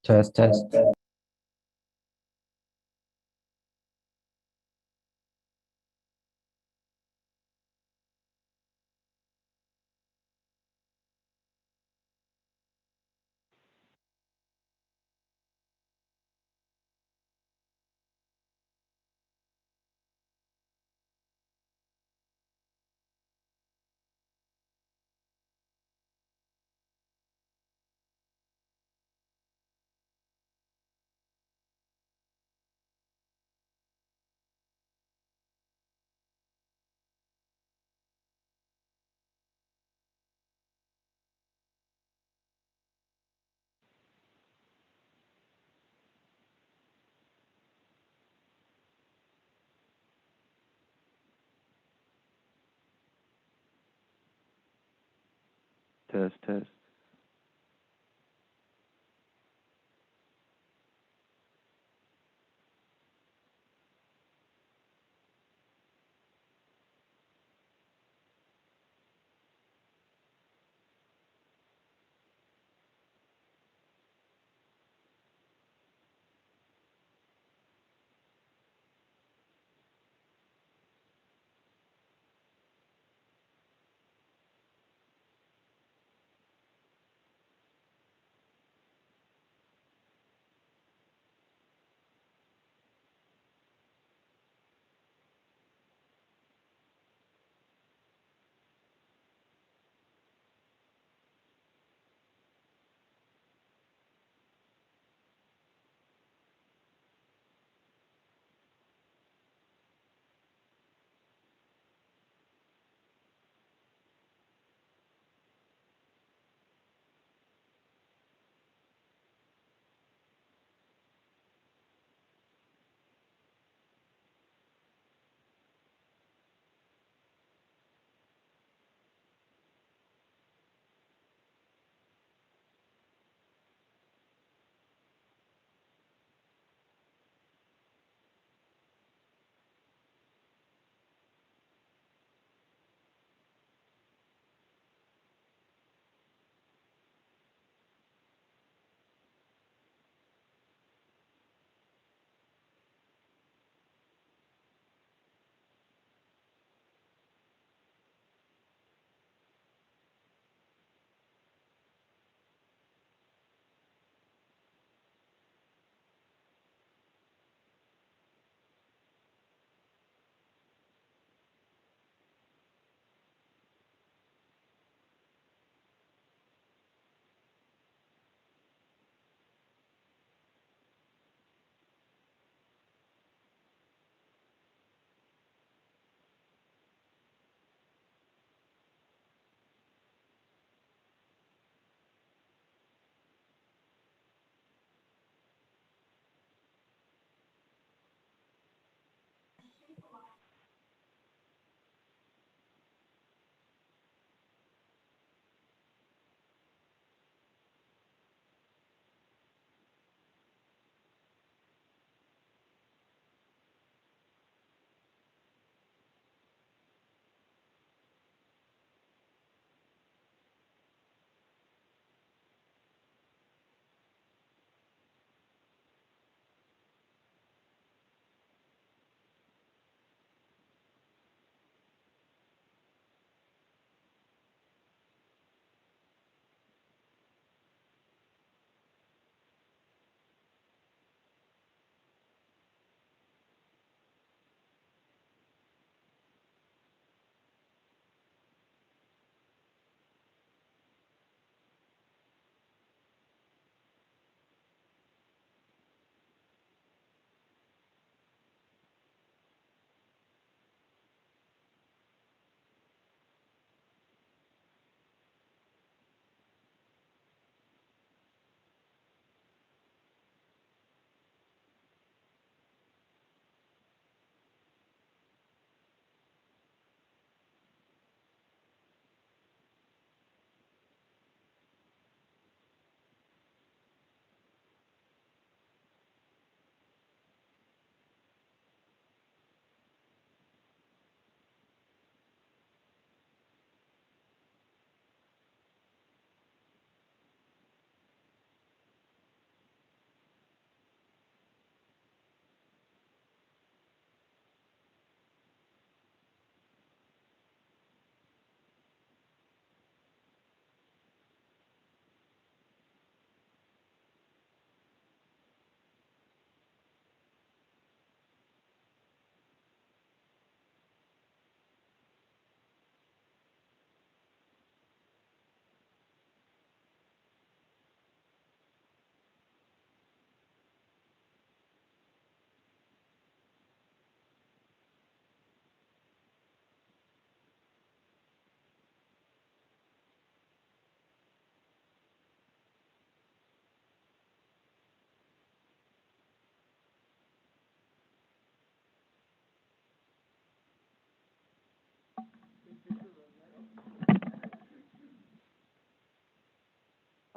Test, test. Test, test.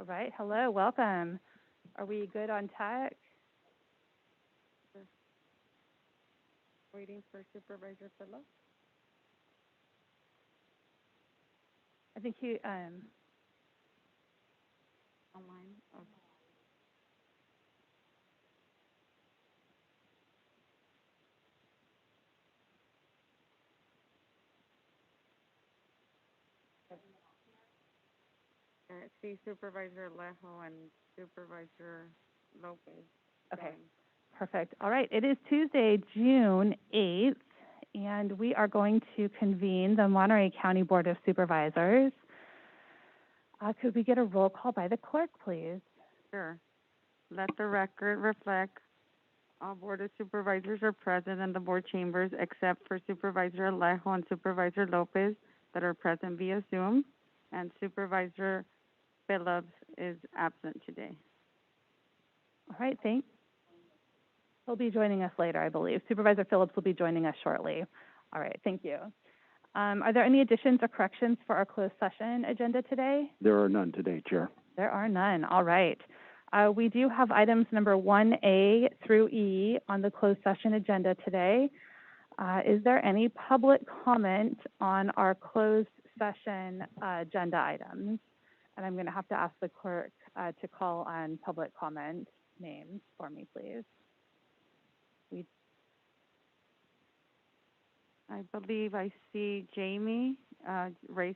All right, hello, welcome. Are we good on tech? Waiting for Supervisor Phillips. I think you, Online. Okay. See Supervisor Lejo and Supervisor Lopez. okay, Going. perfect. All right, it is Tuesday, June 8th, and we are going to convene the Monterey County Board of Supervisors. Could we get a roll call by the clerk, please? Sure. Let the record reflect all Board of Supervisors are present in the board chambers except for Supervisor Alejo and Supervisor Lopez that are present via Zoom, and Supervisor Phillips is absent today. All right, thanks. He'll be joining us later, I believe. Supervisor Phillips will be joining us shortly. All right, thank you. Are there any additions or corrections for our closed session agenda today? There are none today, Chair. There are none. All right. We do have items number 1A through E on the closed session agenda today. Is there any public comment on our closed session agenda items? And I'm going to have to ask the clerk to call on public comment names for me, please. I believe I see Jamie raise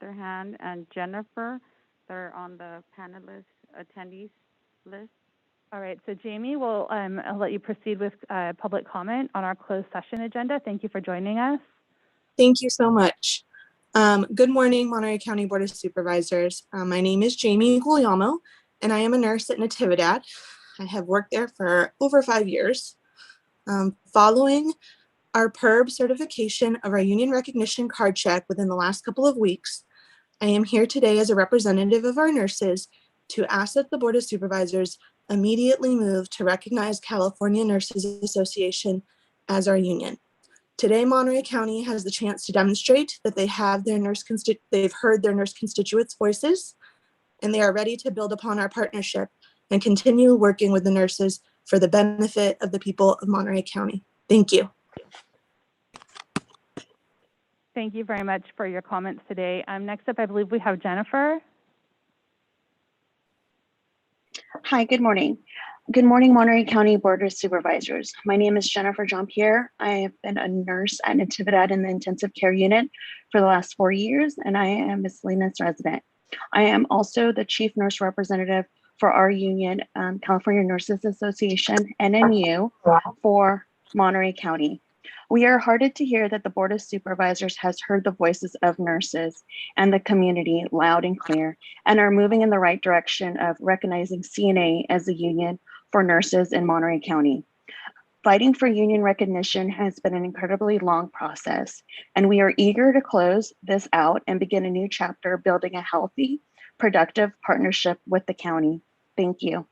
their hand and Jennifer. They're on the panelist attendees list. All right, so Jamie, I'll let you proceed with public comment on our closed session agenda. Thank you for joining us. Thank you so much. Good morning, Monterey County Board of Supervisors. My name is Jamie Guglielmo, and I am a nurse at Natividad. I have worked there for over 5 years. Following our PERB certification of our union recognition card check within the last couple of weeks, I am here today as a representative of our nurses to ask that the Board of Supervisors immediately move to recognize California Nurses Association as our union. Today, Monterey County has the chance to demonstrate that they have they've heard their nurse constituents' voices, and they are ready to build upon our partnership and continue working with the nurses for the benefit of the people of Monterey County. Thank you. Thank you very much for your comments today. Next up, I believe we have Jennifer. Hi, good morning. Good morning, Monterey County Board of Supervisors. My name is Jennifer Jean-Pierre. I have been a nurse at Natividad in the intensive care unit for the last 4 years, and I am a Salinas resident. I am also the chief nurse representative for our union, California Nurses Association, NNU, for Monterey County. We are heartened to hear that the Board of Supervisors has heard the voices of nurses and the community loud and clear, and are moving in the right direction of recognizing CNA as a union for nurses in Monterey County. Fighting for union recognition has been an incredibly long process, and we are eager to close this out and begin a new chapter building a healthy, productive partnership with the county. Thank you.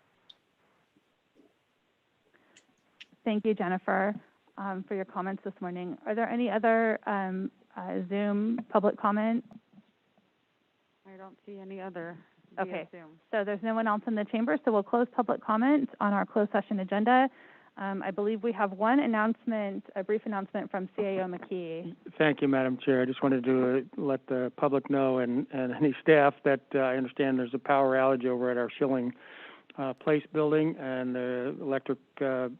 Thank you, Jennifer, for your comments this morning. Are there any other Zoom public comment? I don't see any other. Okay, Zoom. so there's no one else in the chamber, so we'll close public comment on our closed session agenda. I believe we have one announcement, a brief announcement from CAO McKee. Thank you, Madam Chair. I just wanted to let the public know and any staff that I understand there's a power outage over at our Schilling Place building, and the electric, there's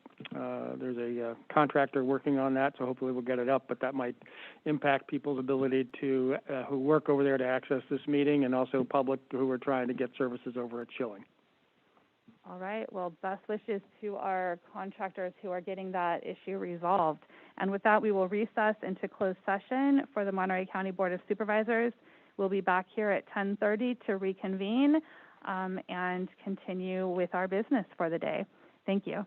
a contractor working on that, so hopefully we'll get it up, but that might impact people's ability to, who work over there to access this meeting, and also public who are trying to get services over at Schilling. All right, well, best wishes to our contractors who are getting that issue resolved. And with that, we will recess into closed session for the Monterey County Board of Supervisors. We'll be back here at 10:30 to reconvene and continue with our business for the day. Thank you.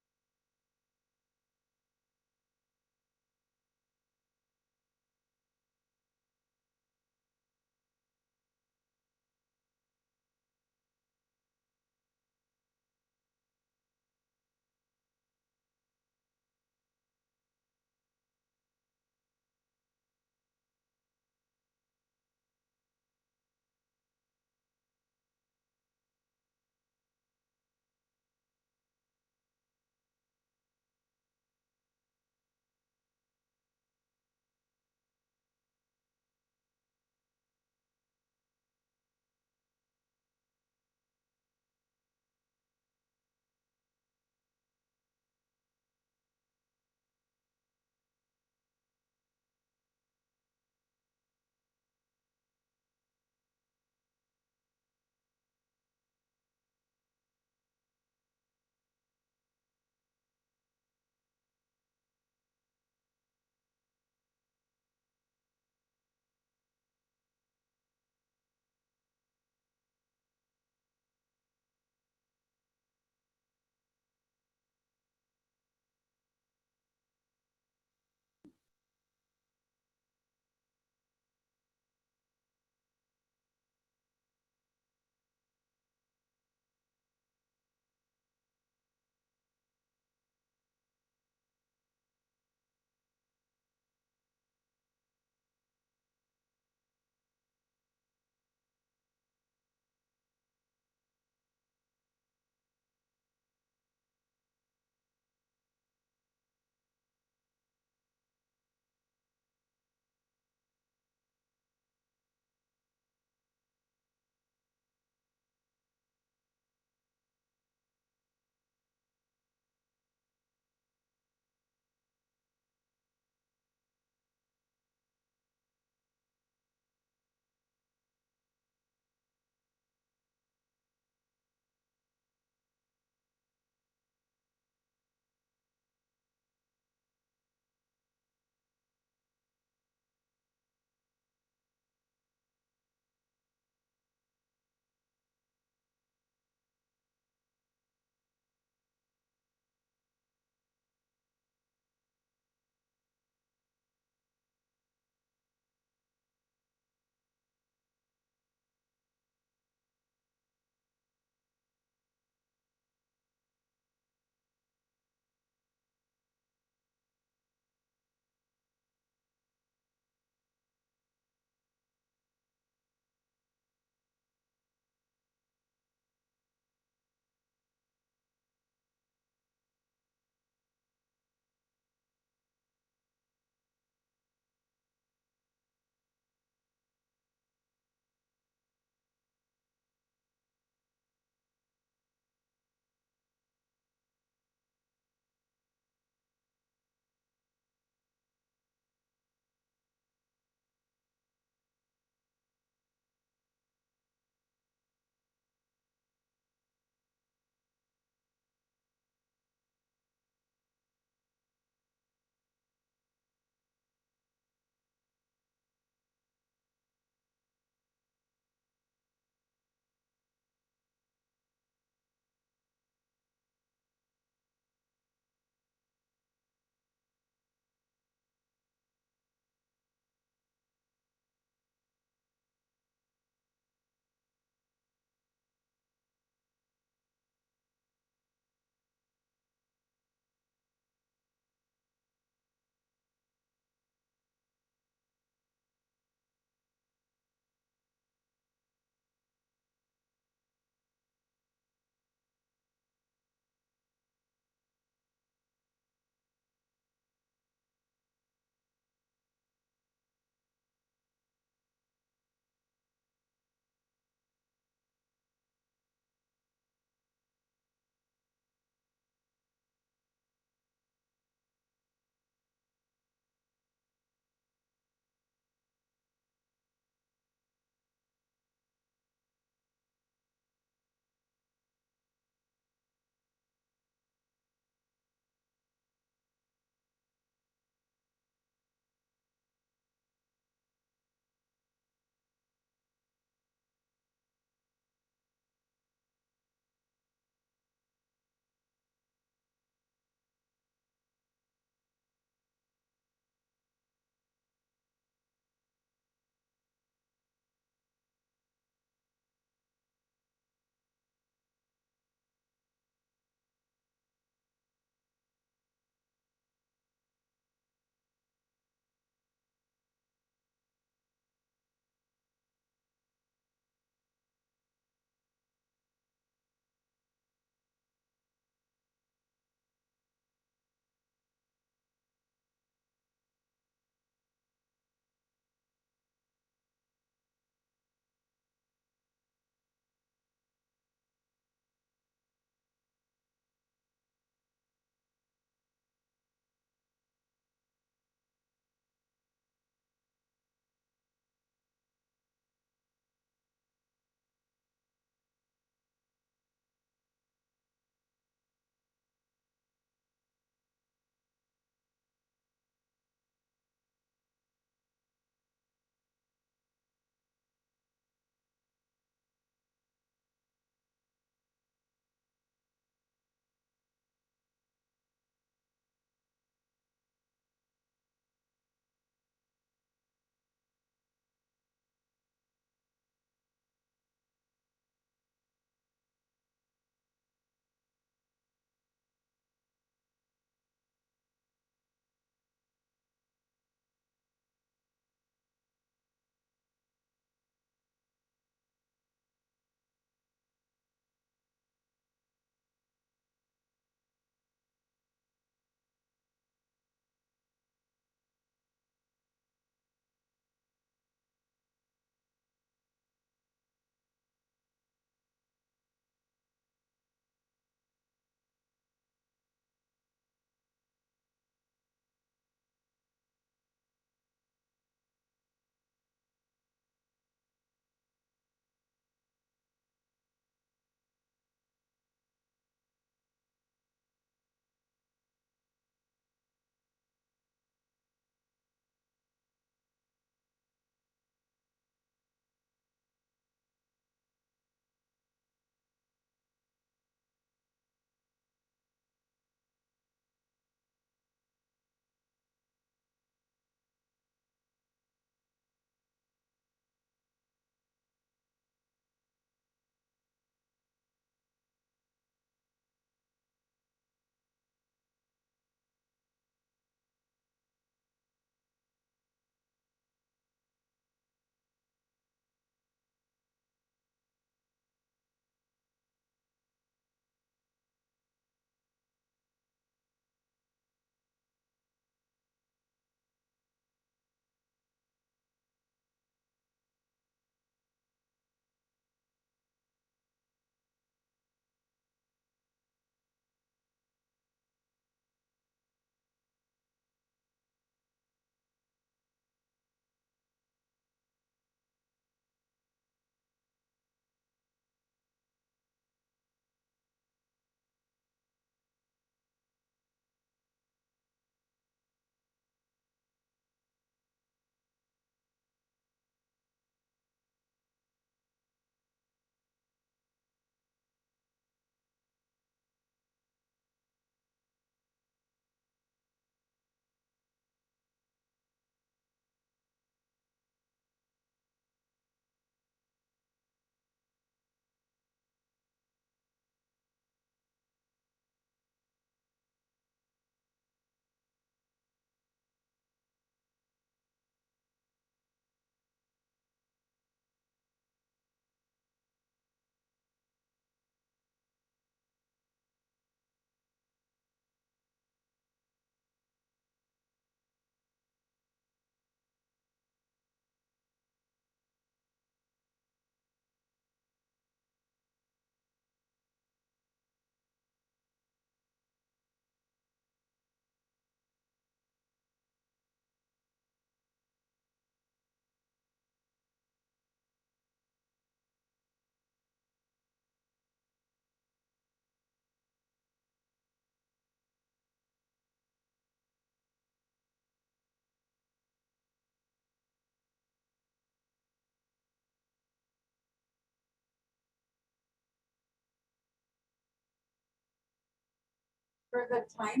For the time.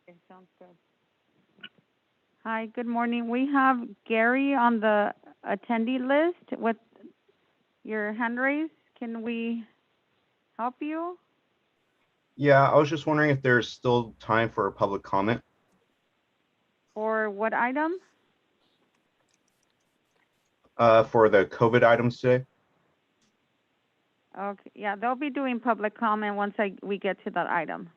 Okay, sounds good. Hi, good morning. We have Gary on the attendee list with your hand raised. Can we help you? Yeah, I was just wondering if there's still time for a public comment For what item? for the COVID items today. Okay, yeah, they'll be doing public comment once we get to that item.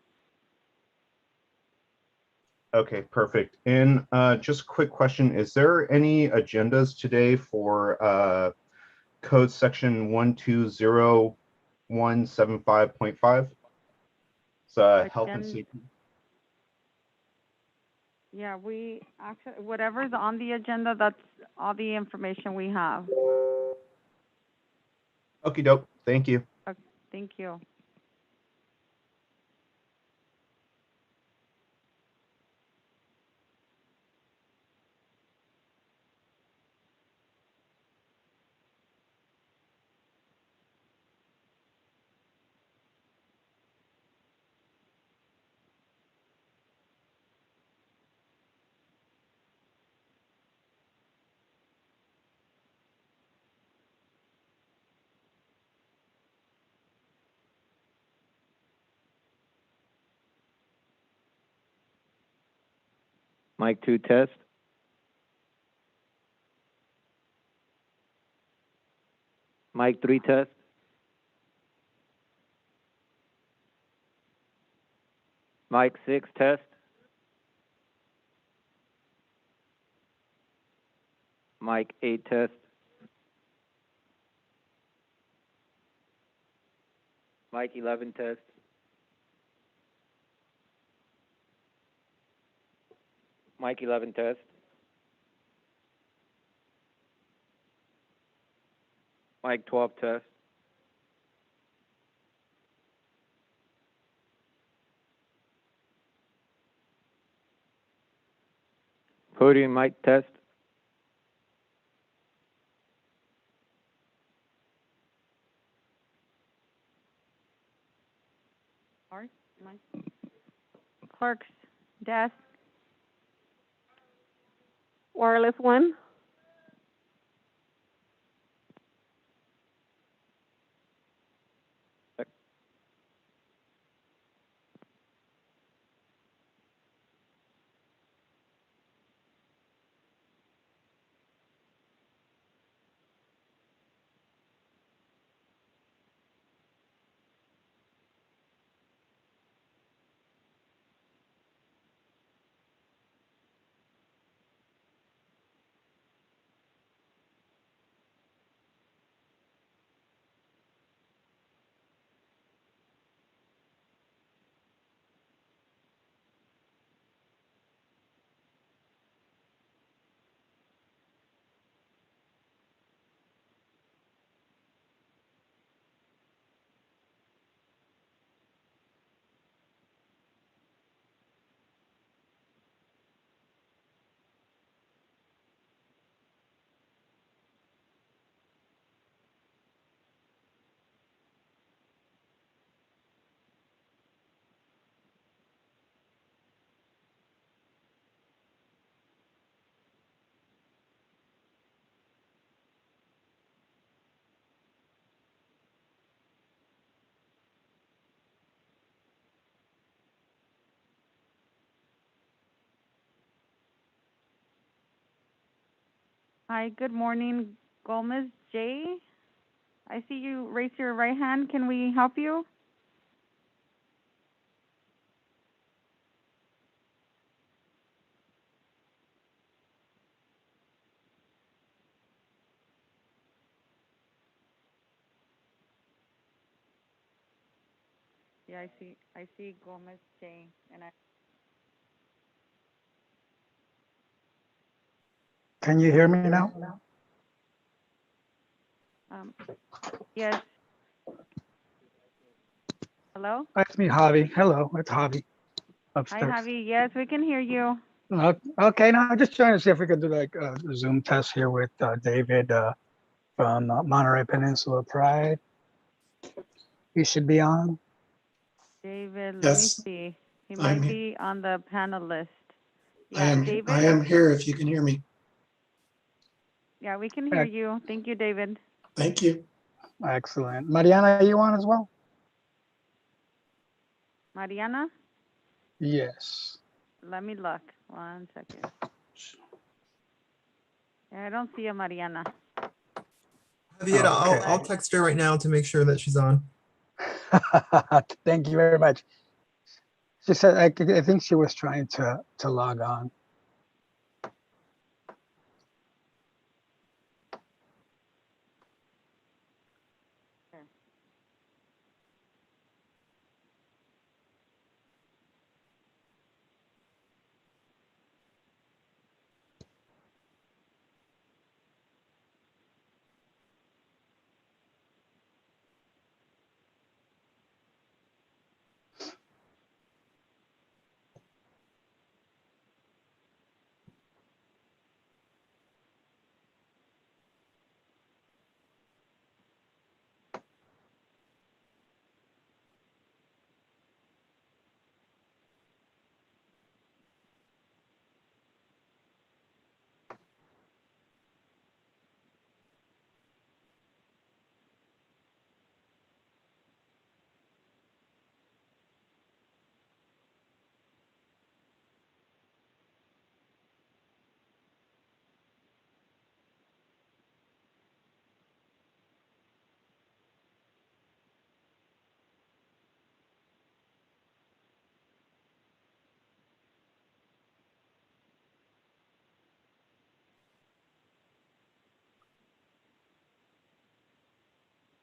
Okay, perfect. And just a quick question, is there any agendas today for code section 120.175.5? It's health and Agenda- safety. Yeah, we actually, whatever's on the agenda, that's all the information we have. Okie doke, thank you. Okay, thank you. Mic 2 test. Mic 3 test. Mic 6 test. Mic 8 test. Mic 11 test. Mic 11 test. Mic 12 test. Podium mic test. Sorry, clerk's desk. Wireless 1. Hi, good morning, Gomez J. I see you raise your right hand. Can we help you? Yeah, I see Gomez J. And Can you hear me now? um, yes. Hello? It's me, Javi. Hello, it's Javi Hi, upstairs. Javi. Yes, we can hear you. Okay, now I'm just trying to see if we could do like a Zoom test here with David from Monterey Peninsula Pride. He should be on. David, let me Yes, see. He I'm might he- be on the panel list. I Yeah, am David? I am here if you can hear me. Yeah, we can hear you. Thank you, David. Thank you. Excellent. Mariana, are you on as well? Mariana? Yes. Let me look. 1 second. Yeah, I don't see a Mariana. Javier, I'll Okay. text her right now to make sure that she's on. Thank you very much. She said, I think she was trying to log on.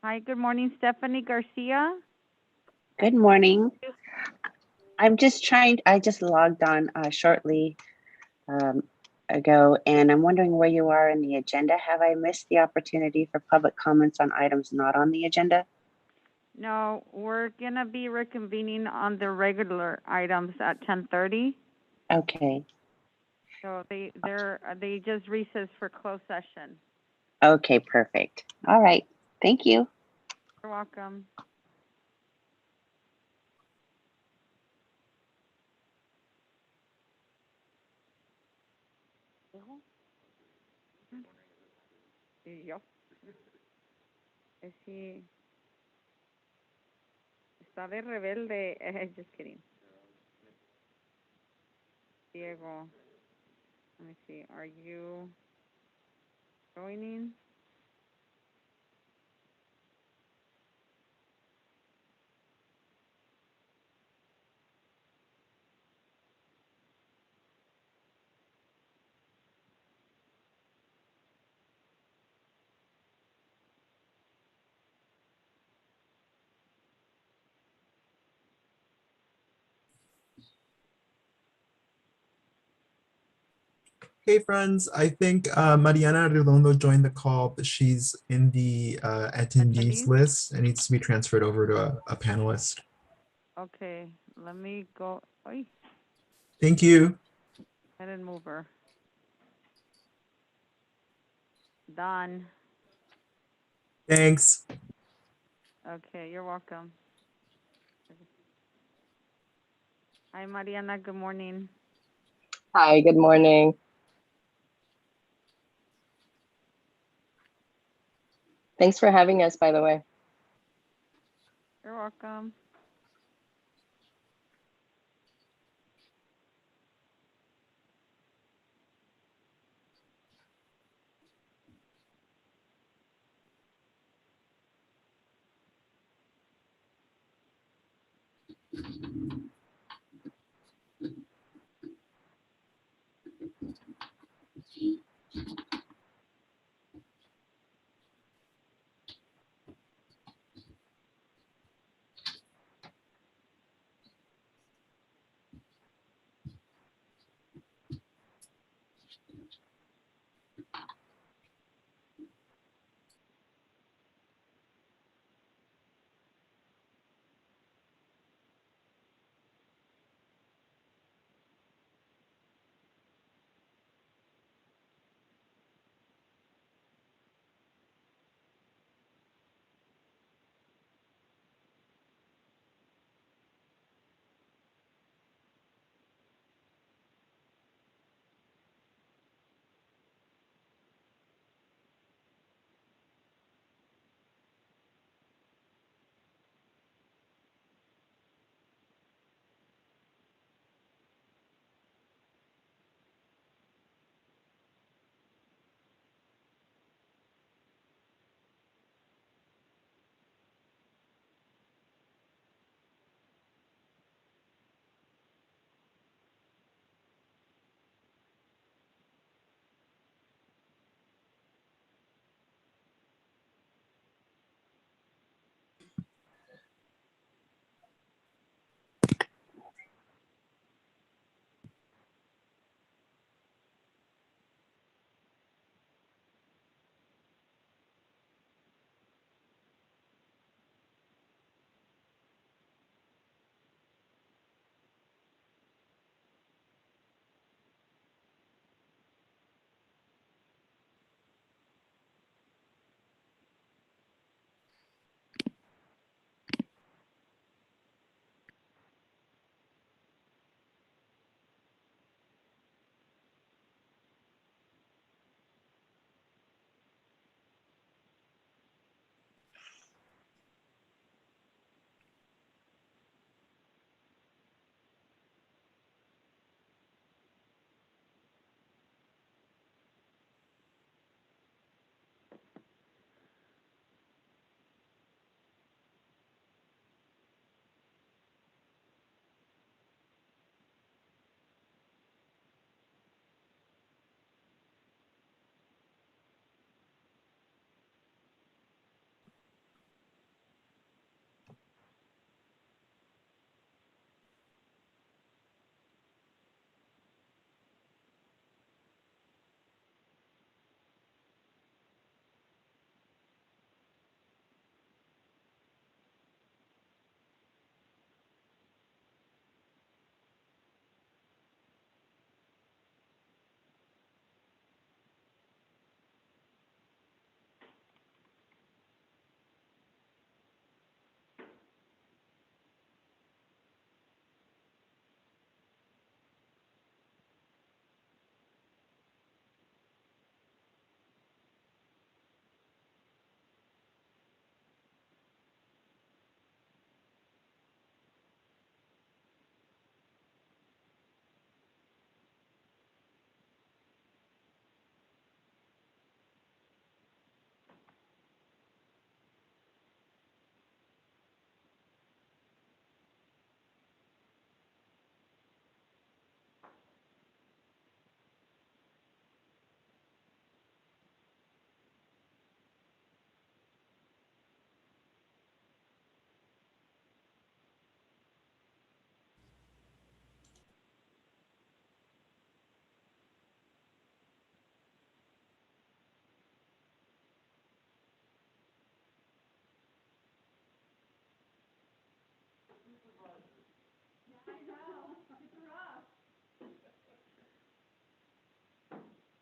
Hi, good morning, Stephanie Garcia. Good morning. I just logged on shortly um, ago, and I'm wondering where you are in the agenda. Have I missed the opportunity for public comments on items not on the agenda? No, we're gonna be reconvening on the regular items at 10:30. Okay. So they just recessed for closed session. Okay, perfect. All right. Thank you. You're welcome. Y yo. Sí. Está de rebelde. Just kidding. Diego. Let me see. Are you joining? Hey friends, I think Mariana Redondo joined the call, but she's in the attendees Attendees? list and needs to be transferred over to a panelist. Okay. Let me go. Oy, Thank you. I didn't move her. Done. Thanks. Okay, you're welcome. Hi, Mariana. Good morning. Hi, good morning. Thanks for having us, by the way. You're welcome.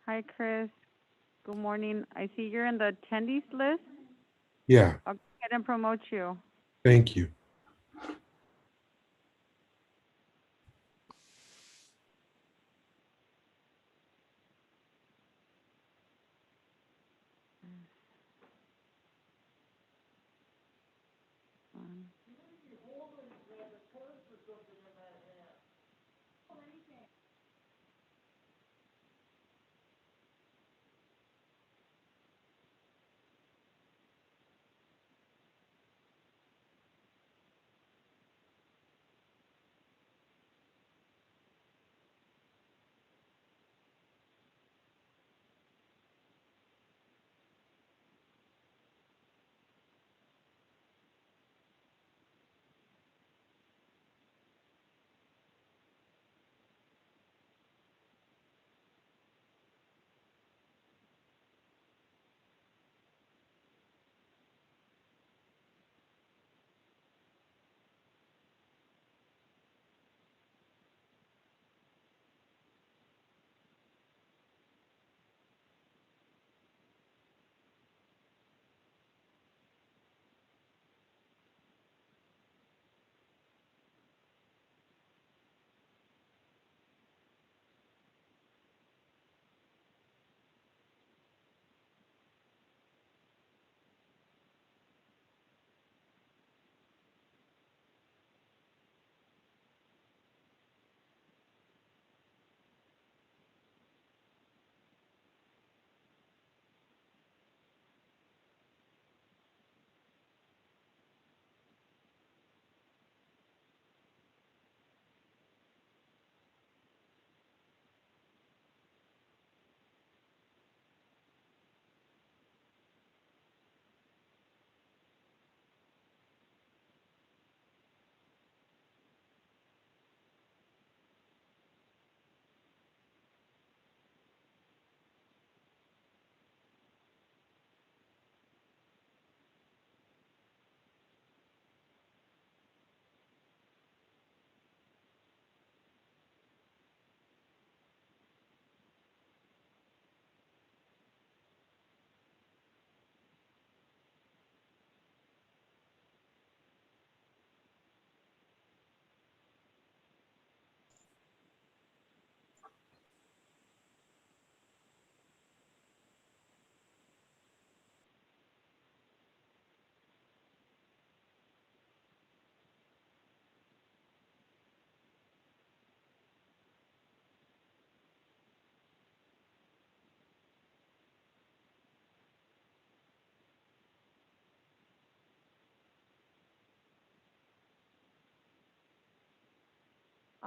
Hi, Chris. Good morning. I see you're in the attendees list. Yeah, I'll go ahead and promote you. thank you.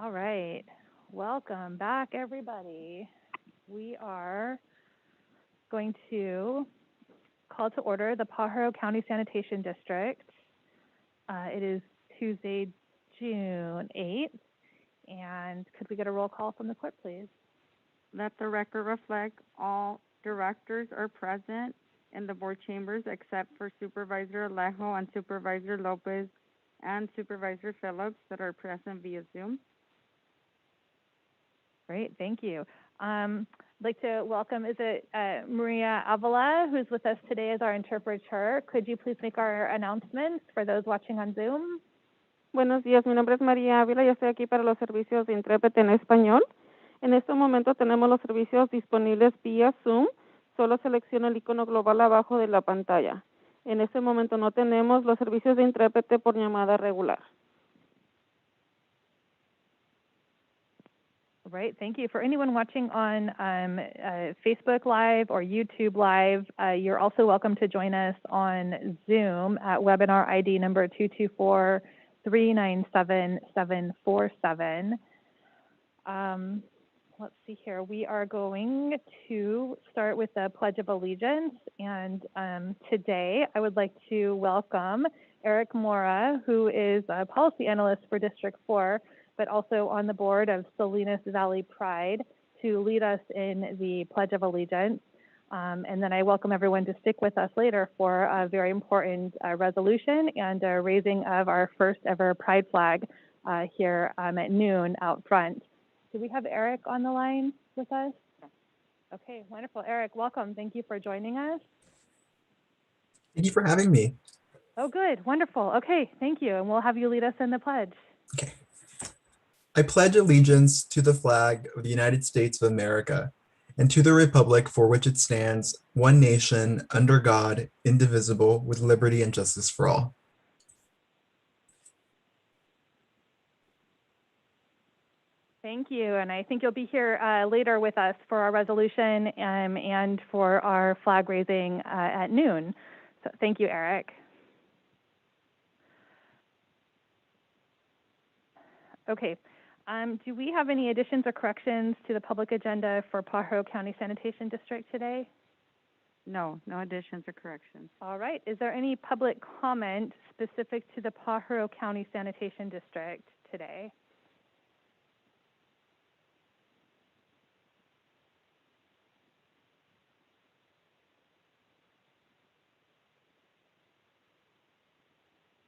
All right. Welcome back, everybody. We are going to call to order the Pajaro County Sanitation District. It is Tuesday, June 8th. And could we get a roll call from the clerk, please? Let the record reflect all directors are present in the board chambers except for Supervisor Alejo and Supervisor Lopez and Supervisor Phillips that are present via Zoom. Great, thank you. I'd like to welcome, is it Maria Avila, who's with us today as our interpreter. Could you please make our announcements for those watching on Zoom? Buenos días, mi nombre es María Ávila, yo estoy aquí para los servicios de intérprete en español. En este momento tenemos los servicios disponibles vía Zoom, solo selecciona el icono global abajo de la pantalla. En este momento no tenemos los servicios de intérprete por llamada regular. Right, thank you. For anyone watching on Facebook Live or YouTube Live, you're also welcome to join us on Zoom at webinar ID number 224-397-747. Let's see here. We are going to start with the Pledge of Allegiance. And today I would like to welcome Eric Mora, who is a policy analyst for District 4, but also on the board of Salinas Valley Pride, to lead us in the Pledge of Allegiance. And then I welcome everyone to stick with us later for a very important resolution and a raising of our first ever Pride flag. here at noon out front. Do we have Eric on the line with us? Okay, wonderful. Eric, welcome. Thank you for joining us. Thank you for having me. Oh, good. Wonderful. Okay, thank you. And we'll have you lead us in the pledge. Okay. I pledge allegiance to the flag of the United States of America and to the republic for which it stands, one nation, under God, indivisible, with liberty and justice for all. Thank you. And I think you'll be here later with us for our resolution and for our flag raising at noon. So thank you, Eric. Okay. Do we have any additions or corrections to the public agenda for Pajaro County Sanitation District today? No, no additions or corrections. All right. Is there any public comment specific to the Pajaro County Sanitation District today?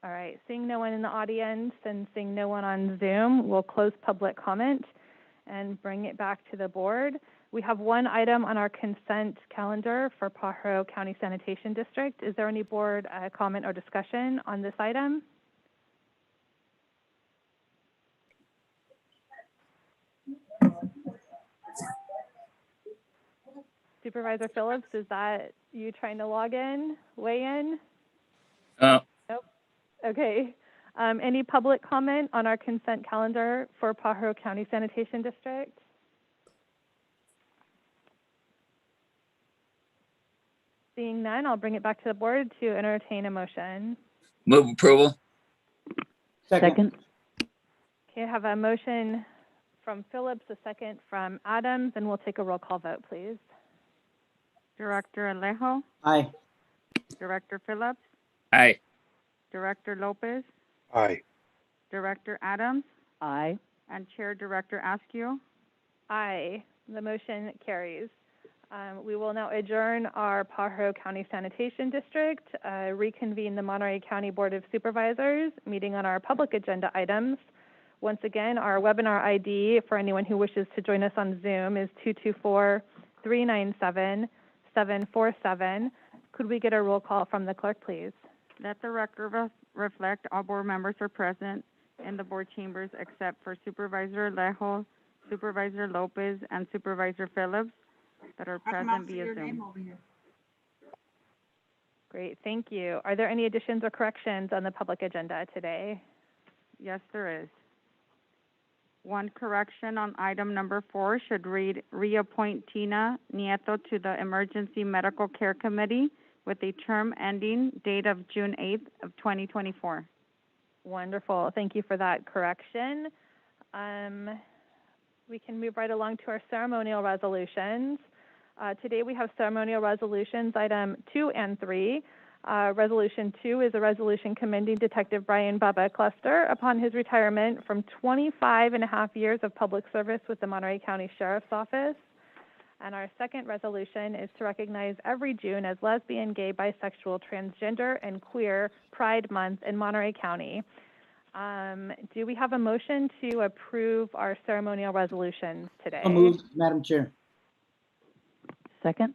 All right, seeing no one in the audience and seeing no one on Zoom, we'll close public comment and bring it back to the board. We have one item on our consent calendar for Pajaro County Sanitation District. Is there any board comment or discussion on this item? Supervisor Phillips, is that you trying to log in, weigh in? Nope. Okay. Any public comment on our consent calendar for Pajaro County Sanitation District? Seeing none, I'll bring it back to the board to entertain a motion. Move approval. Second. Okay, I have a motion from Phillips, a second from Adams, and we'll take a roll call vote, please. Director Alejo? Aye. Director Phillips? Aye. Director Lopez? Aye. Director Adams? Aye. And Chair Director Askew? Aye. The motion carries. We will now adjourn our Pajaro County Sanitation District, reconvene the Monterey County Board of Supervisors, meeting on our public agenda items. Once again, our webinar ID for anyone who wishes to join us on Zoom is 224-397-747. Could we get a roll call from the clerk, please? Let the record reflect all board members are present in the board chambers except for Supervisor Alejo, Supervisor Lopez, and Supervisor Phillips that are present via Zoom. Great, thank you. Are there any additions or corrections on the public agenda today? Yes, there is. One correction on item number 4 should read, reappoint Tina Nieto to the Emergency Medical Care Committee with a term ending date of June 8th of 2024. Wonderful, thank you for that correction. We can move right along to our ceremonial resolutions. Today we have ceremonial resolutions, item 2 and 3. Resolution 2 is a resolution commending Detective Brian Bubba Cluster upon his retirement from 25.5 years of public service with the Monterey County Sheriff's Office. And our second resolution is to recognize every June as Lesbian, Gay, Bisexual, Transgender, and Queer Pride Month in Monterey County. Do we have a motion to approve our ceremonial resolutions today? So moved, Madam Chair. Second.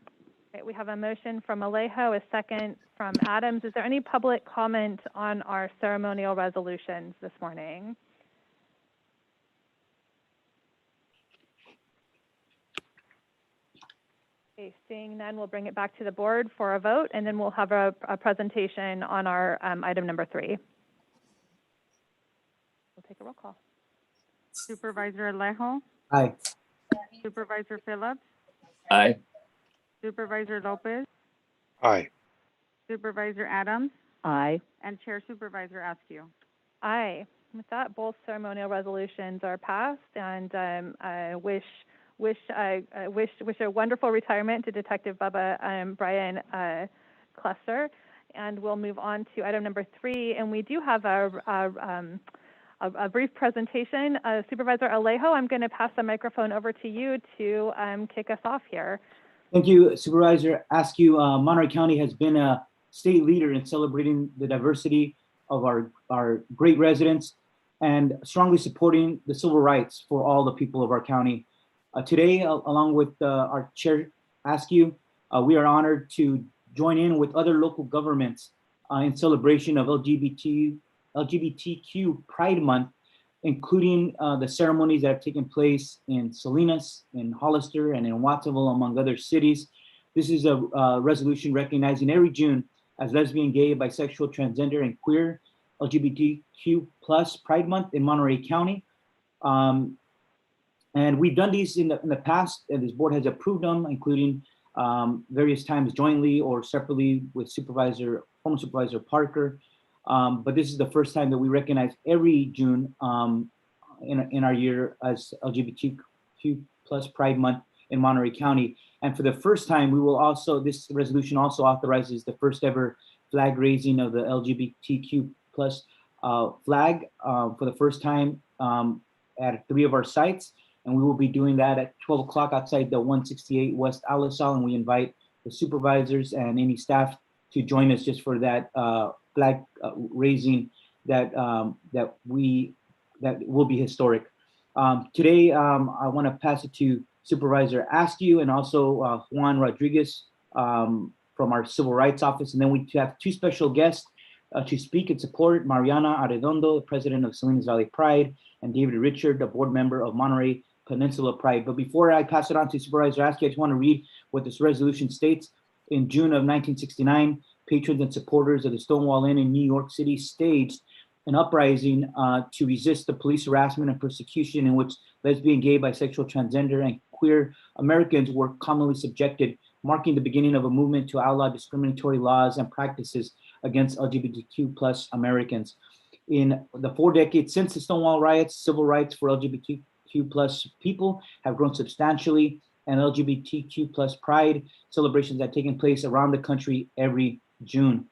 Okay, we have a motion from Alejo, a second from Adams. Is there any public comment on our ceremonial resolutions this morning? Okay, seeing none, we'll bring it back to the board for a vote, and then we'll have a presentation on our item number 3. We'll take a roll call. Supervisor Alejo? Aye. Supervisor Phillips? Aye. Supervisor Lopez? Aye. Supervisor Adams? Aye. And Chair Supervisor Askew? Aye. With that, both ceremonial resolutions are passed, and I wish a wonderful retirement to Detective Bubba Brian Cluster. And we'll move on to item number 3, and we do have a brief presentation. Supervisor Alejo, I'm going to pass the microphone over to you to kick us off here. Thank you, Supervisor Askew. Monterey County has been a state leader in celebrating the diversity of our great residents. and strongly supporting the civil rights for all the people of our county. Today, along with our chair, Askew, we are honored to join in with other local governments in celebration of LGBTQ Pride Month, including the ceremonies that have taken place in Salinas, in Hollister, and in Watsonville, among other cities. This is a resolution recognizing every June as lesbian, gay, bisexual, transgender, and queer LGBTQ plus Pride Month in Monterey County. And we've done these in the past, and this board has approved them, including various times jointly or separately with former Supervisor Parker. But this is the first time that we recognize every June in our year as LGBTQ plus Pride Month in Monterey County. And for the first time, this resolution also authorizes the first ever flag raising of the LGBTQ plus flag for the first time at 3 of our sites. And we will be doing that at 12 o'clock outside the 168 West Alisal. And we invite the supervisors and any staff to join us just for that flag raising that will be historic. Today, I want to pass it to Supervisor Askew and also Juan Rodriguez from our Civil Rights Office. And then we have 2 special guests to speak in support: Mariana Arredondo, the president of Salinas Valley Pride, and David Richard, a board member of Monterey Peninsula Pride. But before I pass it on to Supervisor Askew, I just want to read what this resolution states. In June of 1969, patrons and supporters of the Stonewall Inn in New York City staged an uprising to resist the police harassment and persecution in which lesbian, gay, bisexual, transgender, and queer Americans were commonly subjected, marking the beginning of a movement to outlaw discriminatory laws and practices against LGBTQ plus Americans. In the 4 decades since the Stonewall riots, civil rights for LGBTQ plus people have grown substantially, and LGBTQ plus pride celebrations have taken place around the country every June.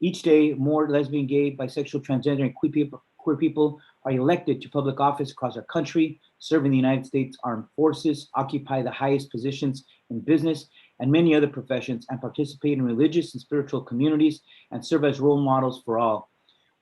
Each day, more lesbian, gay, bisexual, transgender, and queer people are elected to public office across our country, serve in the United States Armed Forces, occupy the highest positions in business and many other professions, and participate in religious and spiritual communities and serve as role models for all.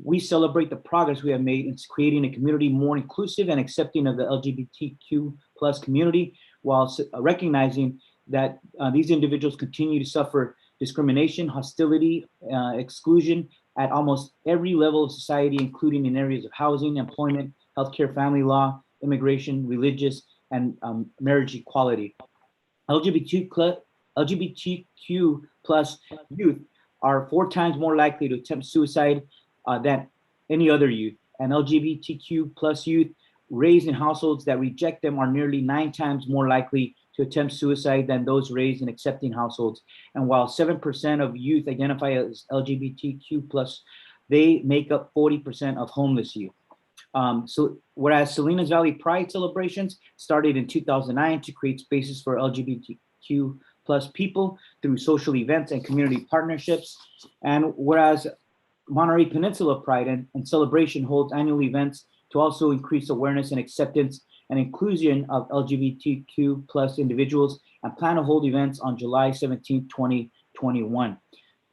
We celebrate the progress we have made in creating a community more inclusive and accepting of the LGBTQ plus community, while recognizing that these individuals continue to suffer discrimination, hostility, exclusion at almost every level of society, including in areas of housing, employment, healthcare, family law, immigration, religious, and marriage equality. LGBTQ plus youth are 4 times more likely to attempt suicide than any other youth. And LGBTQ plus youth raised in households that reject them are nearly 9 times more likely to attempt suicide than those raised in accepting households. And while 7% of youth identify as LGBTQ plus, they make up 40% of homeless youth. So whereas Salinas Valley Pride celebrations started in 2009 to create spaces for LGBTQ plus people through social events and community partnerships, and whereas Monterey Peninsula Pride and Celebration holds annual events to also increase awareness and acceptance and inclusion of LGBTQ plus individuals, and plan to hold events on July 17, 2021.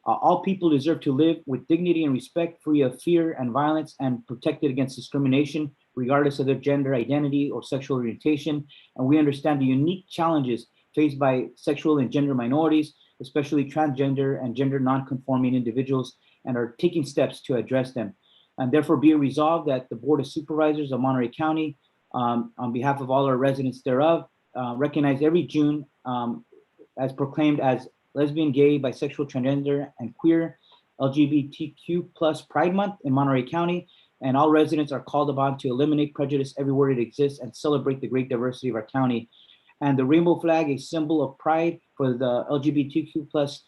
All people deserve to live with dignity and respect, free of fear and violence, and protected against discrimination, regardless of their gender identity or sexual orientation. And we understand the unique challenges faced by sexual and gender minorities, especially transgender and gender non-conforming individuals, and are taking steps to address them. And therefore be it resolved that the Board of Supervisors of Monterey County, on behalf of all our residents thereof, recognize every June as proclaimed as Lesbian, Gay, Bisexual, Transgender, and Queer LGBTQ plus Pride Month in Monterey County. And all residents are called upon to eliminate prejudice everywhere it exists and celebrate the great diversity of our county. And the rainbow flag, a symbol of pride for the LGBTQ plus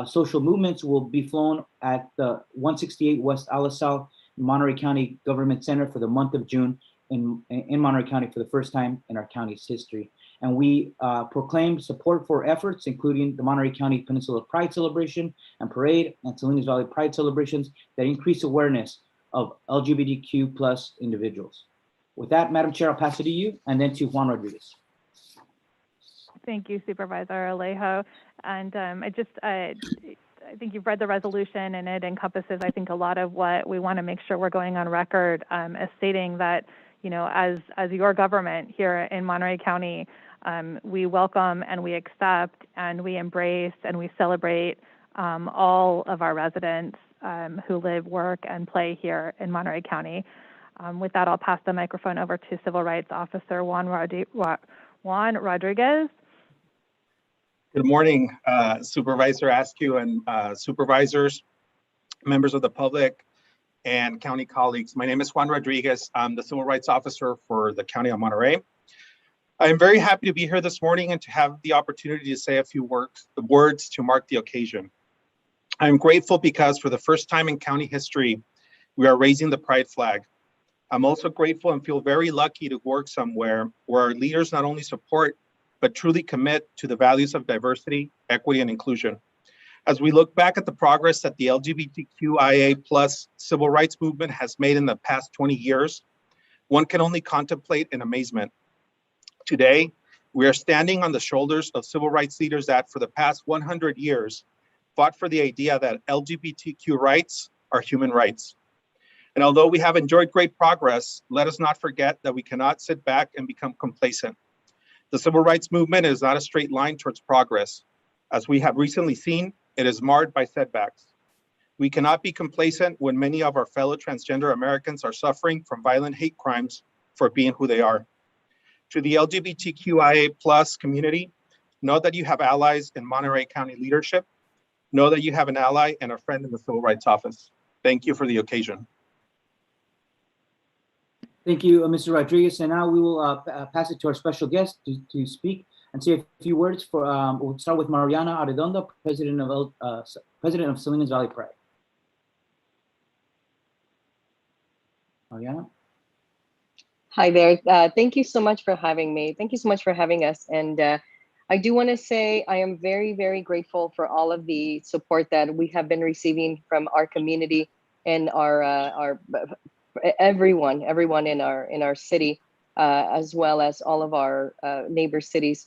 social movements, will be flown at the 168 West Alisal Monterey County Government Center for the month of June in Monterey County for the first time in our county's history. And we proclaim support for efforts, including the Monterey County Peninsula Pride Celebration and Parade and Salinas Valley Pride celebrations that increase awareness of LGBTQ plus individuals. With that, Madam Chair, I'll pass it to you and then to Juan Rodriguez. Thank you, Supervisor Alejo. And I think you've read the resolution, and it encompasses, I think, a lot of what we want to make sure we're going on record as stating that, as your government here in Monterey County, we welcome and we accept and we embrace and we celebrate all of our residents who live, work, and play here in Monterey County. With that, I'll pass the microphone over to Civil Rights Officer Juan Rodriguez. Good morning, Supervisor Askew and supervisors, members of the public, and county colleagues. My name is Juan Rodriguez. I'm the Civil Rights Officer for the County of Monterey. I'm very happy to be here this morning and to have the opportunity to say a few words to mark the occasion. I'm grateful because for the first time in county history, we are raising the pride flag. I'm also grateful and feel very lucky to work somewhere where our leaders not only support, but truly commit to the values of diversity, equity, and inclusion. As we look back at the progress that the LGBTQIA+ civil rights movement has made in the past 20 years, one can only contemplate in amazement. Today, we are standing on the shoulders of civil rights leaders that for the past 100 years fought for the idea that LGBTQ rights are human rights. And although we have enjoyed great progress, let us not forget that we cannot sit back and become complacent. The civil rights movement is not a straight line towards progress. As we have recently seen, it is marred by setbacks. We cannot be complacent when many of our fellow transgender Americans are suffering from violent hate crimes for being who they are. To the LGBTQIA+ community, know that you have allies in Monterey County leadership. Know that you have an ally and a friend in the Civil Rights Office. Thank you for the occasion. Thank you, Mr. Rodriguez. And now we will pass it to our special guest to speak and say a few words. We'll start with Mariana Arredondo, President of Salinas Valley Pride. Mariana? Hi there. Thank you so much for having me. Thank you so much for having us. And I do want to say I am very, very grateful for all of the support that we have been receiving from our community and our everyone in our city, as well as all of our neighbor cities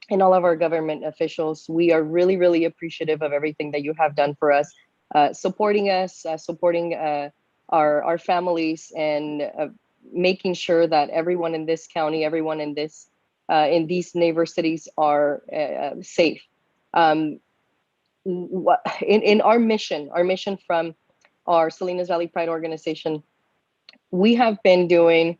and all of our government officials. We are really, really appreciative of everything that you have done for us, supporting us, supporting our families, and making sure that everyone in this county, everyone in these neighbor cities are safe. In our mission from our Salinas Valley Pride organization, we have been doing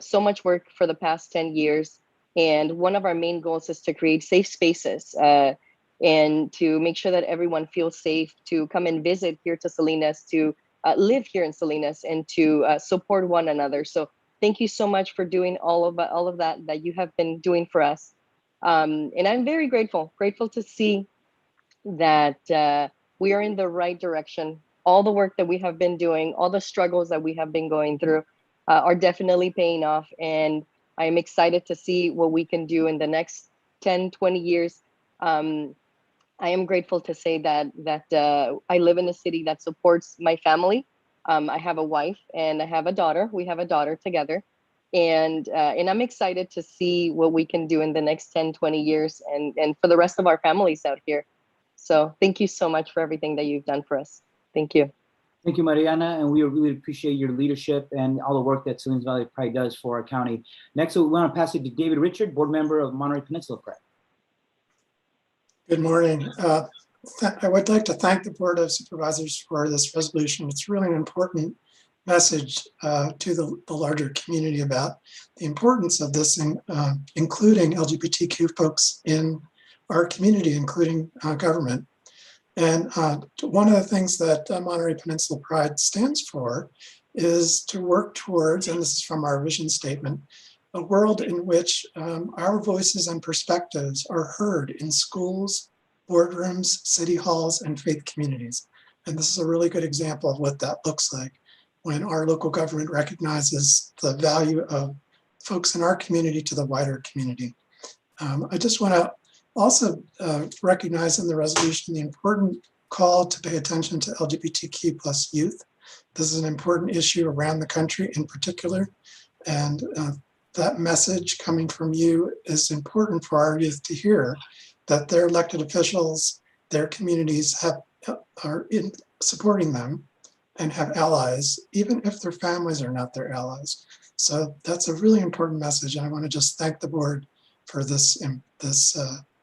so much work for the past 10 years. And one of our main goals is to create safe spaces and to make sure that everyone feels safe to come and visit here to Salinas, to live here in Salinas, and to support one another. So thank you so much for doing all of that you have been doing for us. And I'm very grateful to see that we are in the right direction. All the work that we have been doing, all the struggles that we have been going through are definitely paying off. And I'm excited to see what we can do in the next 10, 20 years. I am grateful to say that I live in a city that supports my family. I have a wife and I have a daughter. We have a daughter together. And I'm excited to see what we can do in the next 10, 20 years and for the rest of our families out here. So thank you so much for everything that you've done for us. Thank you. Thank you, Mariana, and we really appreciate your leadership and all the work that Salinas Valley Pride does for our county. Next, we want to pass it to David Richard, board member of Monterey Peninsula Pride. Good morning. I would like to thank the Board of Supervisors for this resolution. It's really an important message to the larger community about the importance of this, including LGBTQ folks in our community, including government. And one of the things that Monterey Peninsula Pride stands for is to work towards, and this is from our vision statement, a world in which our voices and perspectives are heard in schools, boardrooms, city halls, and faith communities. And this is a really good example of what that looks like when our local government recognizes the value of folks in our community to the wider community. I just want to also recognize in the resolution the important call to pay attention to LGBTQ plus youth. This is an important issue around the country in particular, and that message coming from you is important for our youth to hear, that their elected officials, their communities have are in supporting them and have allies, even if their families are not their allies. So that's a really important message. And I want to just thank the board for this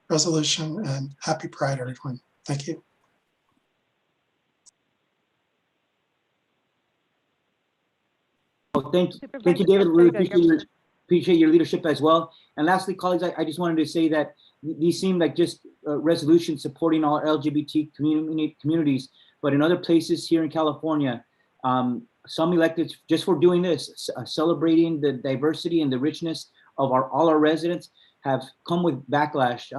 resolution, and happy Pride, everyone. Thank you. Well, thank you, Supervisor- David. oh, Really there you go. appreciate your leadership as well. And lastly, colleagues, I just wanted to say that these seem like just resolutions supporting all LGBT communities, but in other places here in California, some electeds, just for doing this, celebrating the diversity and the richness of all our residents, have come with backlash.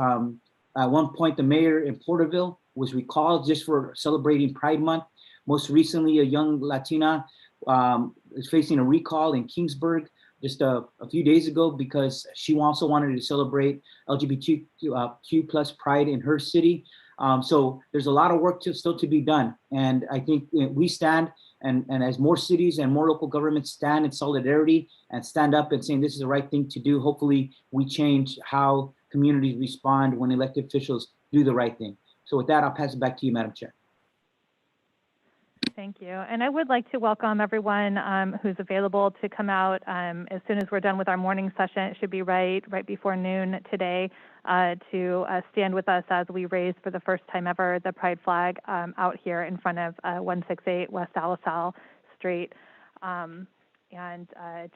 At one point, the mayor in Porterville was recalled just for celebrating Pride Month. Most recently, a young Latina is facing a recall in Kingsburg just a few days ago because she also wanted to celebrate LGBTQ plus Pride in her city. So there's a lot of work still to be done. And I think we stand, and as more cities and more local governments stand in solidarity and stand up and saying this is the right thing to do, hopefully we change how communities respond when elected officials do the right thing. So with that, I'll pass it back to you, Madam Chair. Thank you. And I would like to welcome everyone who's available to come out as soon as we're done with our morning session. It should be right before noon today to stand with us as we raise for the first time ever the Pride flag out here in front of 168 West Alisal Street. And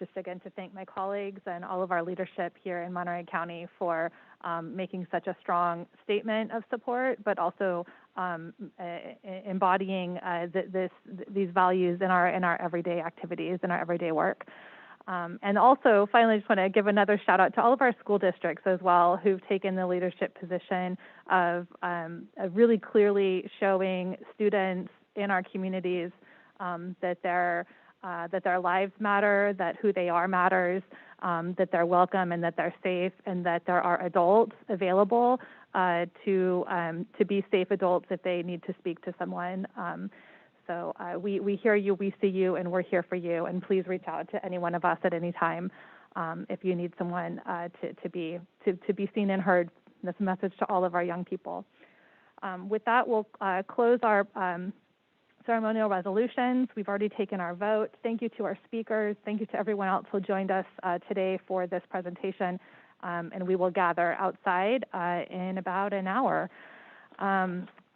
just again to thank my colleagues and all of our leadership here in Monterey County for making such a strong statement of support, but also embodying these values in our everyday activities, in our everyday work. And also, finally, I just want to give another shout out to all of our school districts as well, who've taken the leadership position of really clearly showing students in our communities that their lives matter, that who they are matters, that they're welcome and that they're safe, and that there are adults available to be safe adults if they need to speak to someone. So we hear you, we see you, and we're here for you. And please reach out to any one of us at any time if you need someone to be seen and heard. This message to all of our young people. With that, we'll close our ceremonial resolutions. We've already taken our vote. Thank you to our speakers. Thank you to everyone else who joined us today for this presentation. And we will gather outside in about an hour.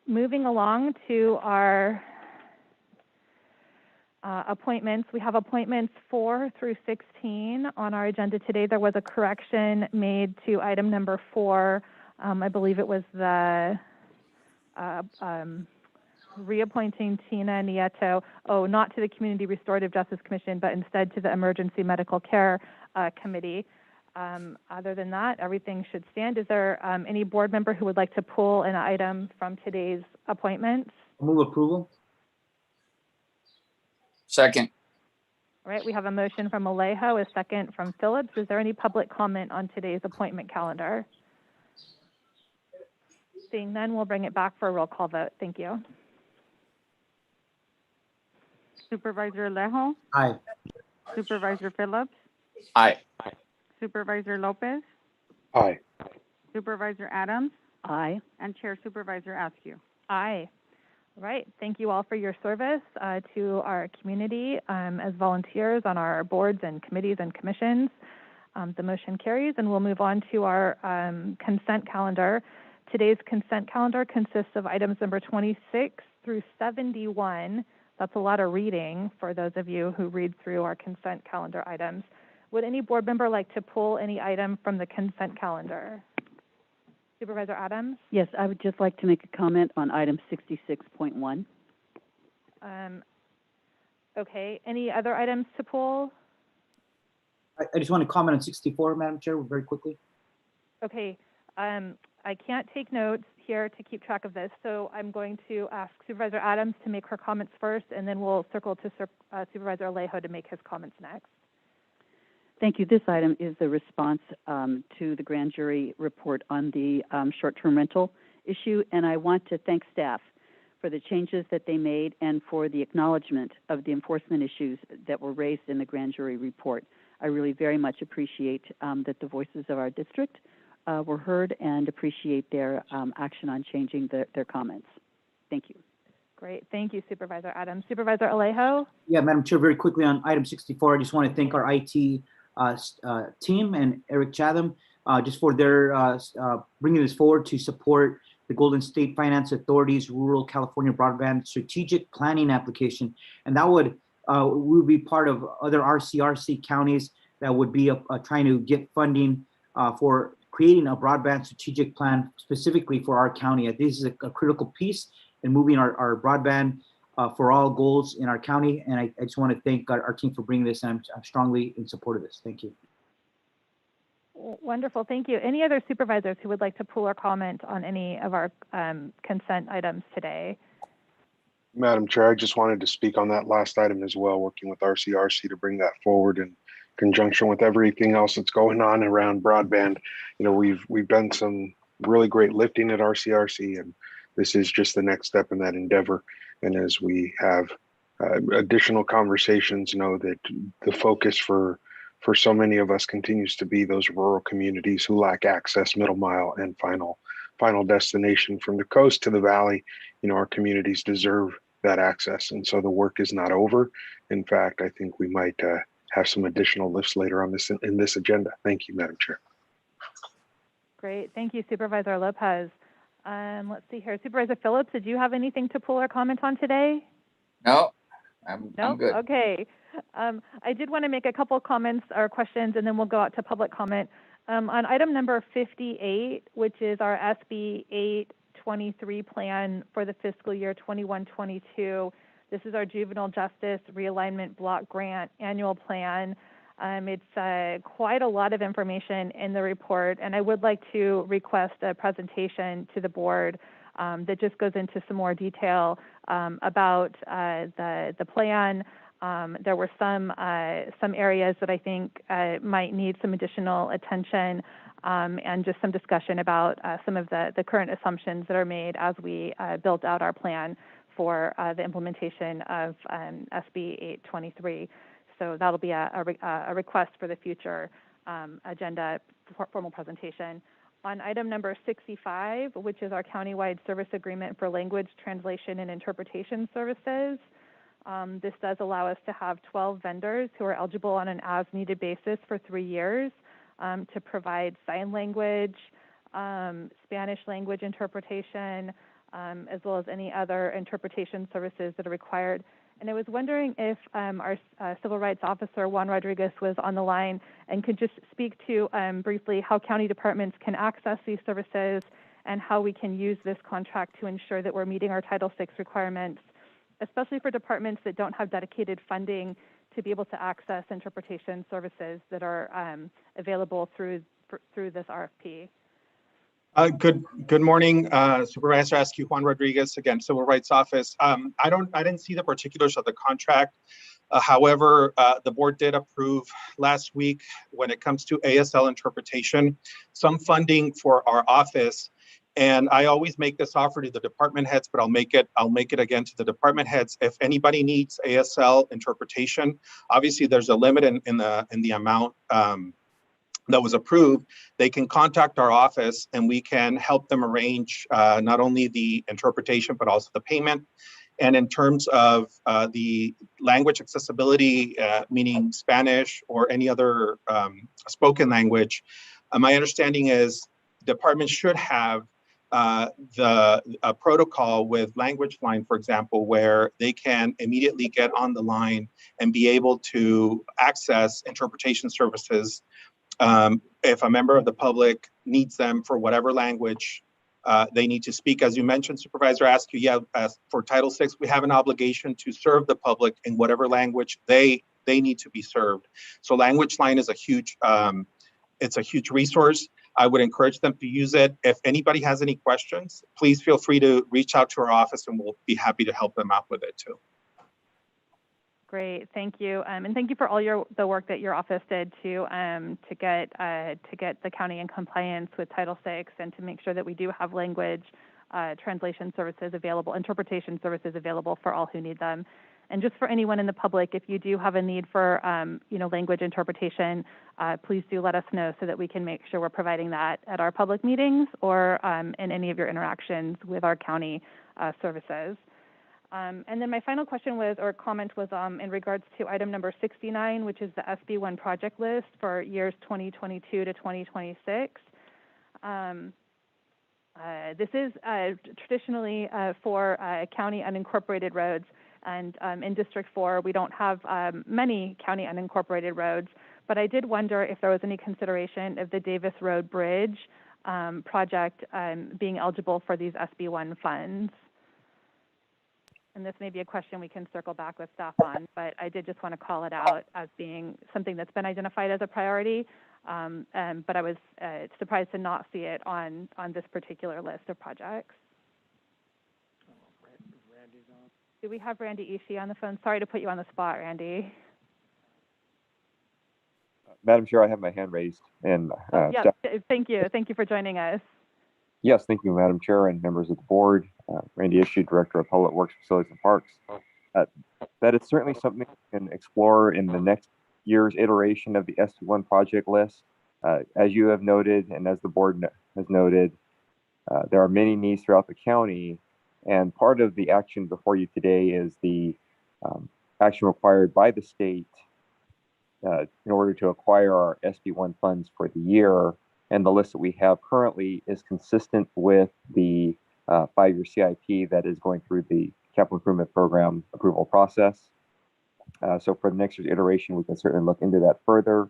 Moving along to our appointments. We have appointments 4 through 16 on our agenda today. There was a correction made to item number 4. I believe it was the reappointing Tina Nieto, not to the Community Restorative Justice Commission, but instead to the Emergency Medical Care Committee. Other than that, everything should stand. Is there any board member who would like to pull an item from today's appointments? Move approval. Second. All right, we have a motion from Alejo, a second from Phillips. Is there any public comment on today's appointment calendar? Seeing none, we'll bring it back for a roll call vote. Thank you. Supervisor Alejo? Aye. Supervisor Phillips? Aye. Supervisor Lopez? Aye. Supervisor Adams? Aye. And Chair Supervisor Askew? Aye. All right. Thank you all for your service to our community as volunteers on our boards and committees and commissions. The motion carries, and we'll move on to our consent calendar. Today's consent calendar consists of items number 26 through 71. That's a lot of reading for those of you who read through our consent calendar items. Would any board member like to pull any item from the consent calendar? Supervisor Adams? Yes, I would just like to make a comment on item 66.1. Okay. Any other items to pull? I just want to comment on 64, Madam Chair, very quickly. Okay. I can't take notes here to keep track of this, so I'm going to ask Supervisor Adams to make her comments first, and then we'll circle to Supervisor Alejo to make his comments next. Thank you. This item is the response to the grand jury report on the short-term rental issue, and I want to thank staff for the changes that they made and for the acknowledgement of the enforcement issues that were raised in the grand jury report. I really very much appreciate that the voices of our district were heard and appreciate their action on changing their comments. Thank you. Great. Thank you, Supervisor Adams. Supervisor Alejo? Yeah, Madam Chair, very quickly on item 64, I just want to thank our IT team and Eric Chatham just for their bringing this forward to support the Golden State Finance Authority's Rural California Broadband Strategic Planning Application. And that would we would be part of other RCRC counties that would be trying to get funding for creating a broadband strategic plan specifically for our county. This is a critical piece in moving our broadband for all goals in our county. And I just want to thank our team for bringing this, and I'm strongly in support of this. Thank you. Wonderful, thank you. Any other supervisors who would like to pull or comment on any of our consent items today? Madam Chair, I just wanted to speak on that last item as well, working with RCRC to bring that forward in conjunction with everything else that's going on around broadband. You know, we've done some really great lifting at RCRC, and this is just the next step in that endeavor. And as we have additional conversations, know that the focus for so many of us continues to be those rural communities who lack access, middle mile, and final destination from the coast to the valley. You know, our communities deserve that access, and so the work is not over. In fact, I think we might have some additional lifts later on this in this agenda. Thank you, Madam Chair. Great, thank you, Supervisor Lopez. Let's see here, Supervisor Phillips, did you have anything to pull or comment on today? No, I'm good. Okay. I did want to make a couple comments or questions, and then we'll go out to public comment. On item number 58, which is our SB 823 plan for the fiscal year 21-22. This is our Juvenile Justice Realignment Block Grant Annual Plan. It's quite a lot of information in the report, and I would like to request a presentation to the board that just goes into some more detail about the plan. There were some areas that I think might need some additional attention, and just some discussion about some of the current assumptions that are made as we built out our plan for the implementation of SB 823. So that'll be a request for the future agenda formal presentation. On item number 65, which is our countywide service agreement for language translation and interpretation services, this does allow us to have 12 vendors who are eligible on an as-needed basis for 3 years to provide sign language, Spanish language interpretation, as well as any other interpretation services that are required. And I was wondering if our Civil Rights Officer, Juan Rodriguez, was on the line and could just speak to briefly how county departments can access these services and how we can use this contract to ensure that we're meeting our Title VI requirements, especially for departments that don't have dedicated funding to be able to access interpretation services that are available through this RFP. Good morning, Supervisor Askew, Juan Rodriguez, again, Civil Rights Office. I didn't see the particulars of the contract. However, the board did approve last week, when it comes to ASL interpretation, some funding for our office. And I always make this offer to the department heads, but I'll make it again to the department heads. If anybody needs ASL interpretation, obviously there's a limit in the amount that was approved. They can contact our office and we can help them arrange not only the interpretation, but also the payment. And in terms of the language accessibility, meaning Spanish or any other spoken language, my understanding is departments should have a protocol with Language Line, for example, where they can immediately get on the line and be able to access interpretation services if a member of the public needs them for whatever language they need to speak. As you mentioned, Supervisor Askew, for Title VI, we have an obligation to serve the public in whatever language they need to be served. So Language Line is a huge resource. I would encourage them to use it. If anybody has any questions, please feel free to reach out to our office and we'll be happy to help them out with it too. Great, thank you, and thank you for all the work that your office did to get the county in compliance with Title VI and to make sure that we do have language translation services available, interpretation services available for all who need them. And just for anyone in the public, if you do have a need for language interpretation, please do let us know so that we can make sure we're providing that at our public meetings or in any of your interactions with our county services. And then my final question was, or comment was in regards to item number 69, which is the SB1 project list for years 2022 to 2026. This is traditionally for county unincorporated roads, and in District 4, we don't have many county unincorporated roads, but I did wonder if there was any consideration of the Davis Road Bridge project being eligible for these SB1 funds. And this may be a question we can circle back with staff on, but I did just want to call it out as being something that's been identified as a priority. But I was surprised to not see it on this particular list of projects. Do we have Randy Ishii on the phone? Sorry to put you on the spot, Randy. Madam Chair, I have my hand raised. And yeah, thank you. Thank you for joining us. yes, thank you, Madam Chair and members of the board. Randy Ishii, Director of Public Works, Facilities and Parks. That is certainly something we can explore in the next year's iteration of the SB1 project list. As you have noted, and as the board has noted, there are many needs throughout the county, and part of the action before you today is the action required by the state in order to acquire our SB1 funds for the year. And the list that we have currently is consistent with the 5-year CIP that is going through the capital improvement program approval process. So for the next year's iteration, we can certainly look into that further.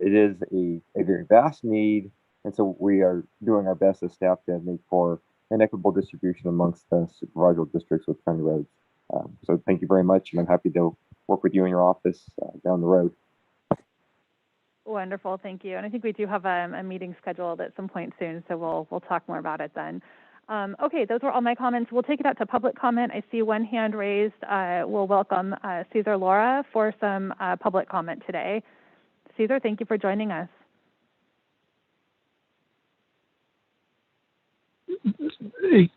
It is a very vast need, and so we are doing our best as staff to make for an equitable distribution amongst the supervisory districts with county roads. So thank you very much, and I'm happy to work with you in your office down the road. Wonderful, thank you. And I think we do have a meeting scheduled at some point soon, so we'll talk more about it then. Okay, those were all my comments. We'll take it out to public comment. I see one hand raised. We'll welcome Cesar Laura for some public comment today. Cesar, thank you for joining us.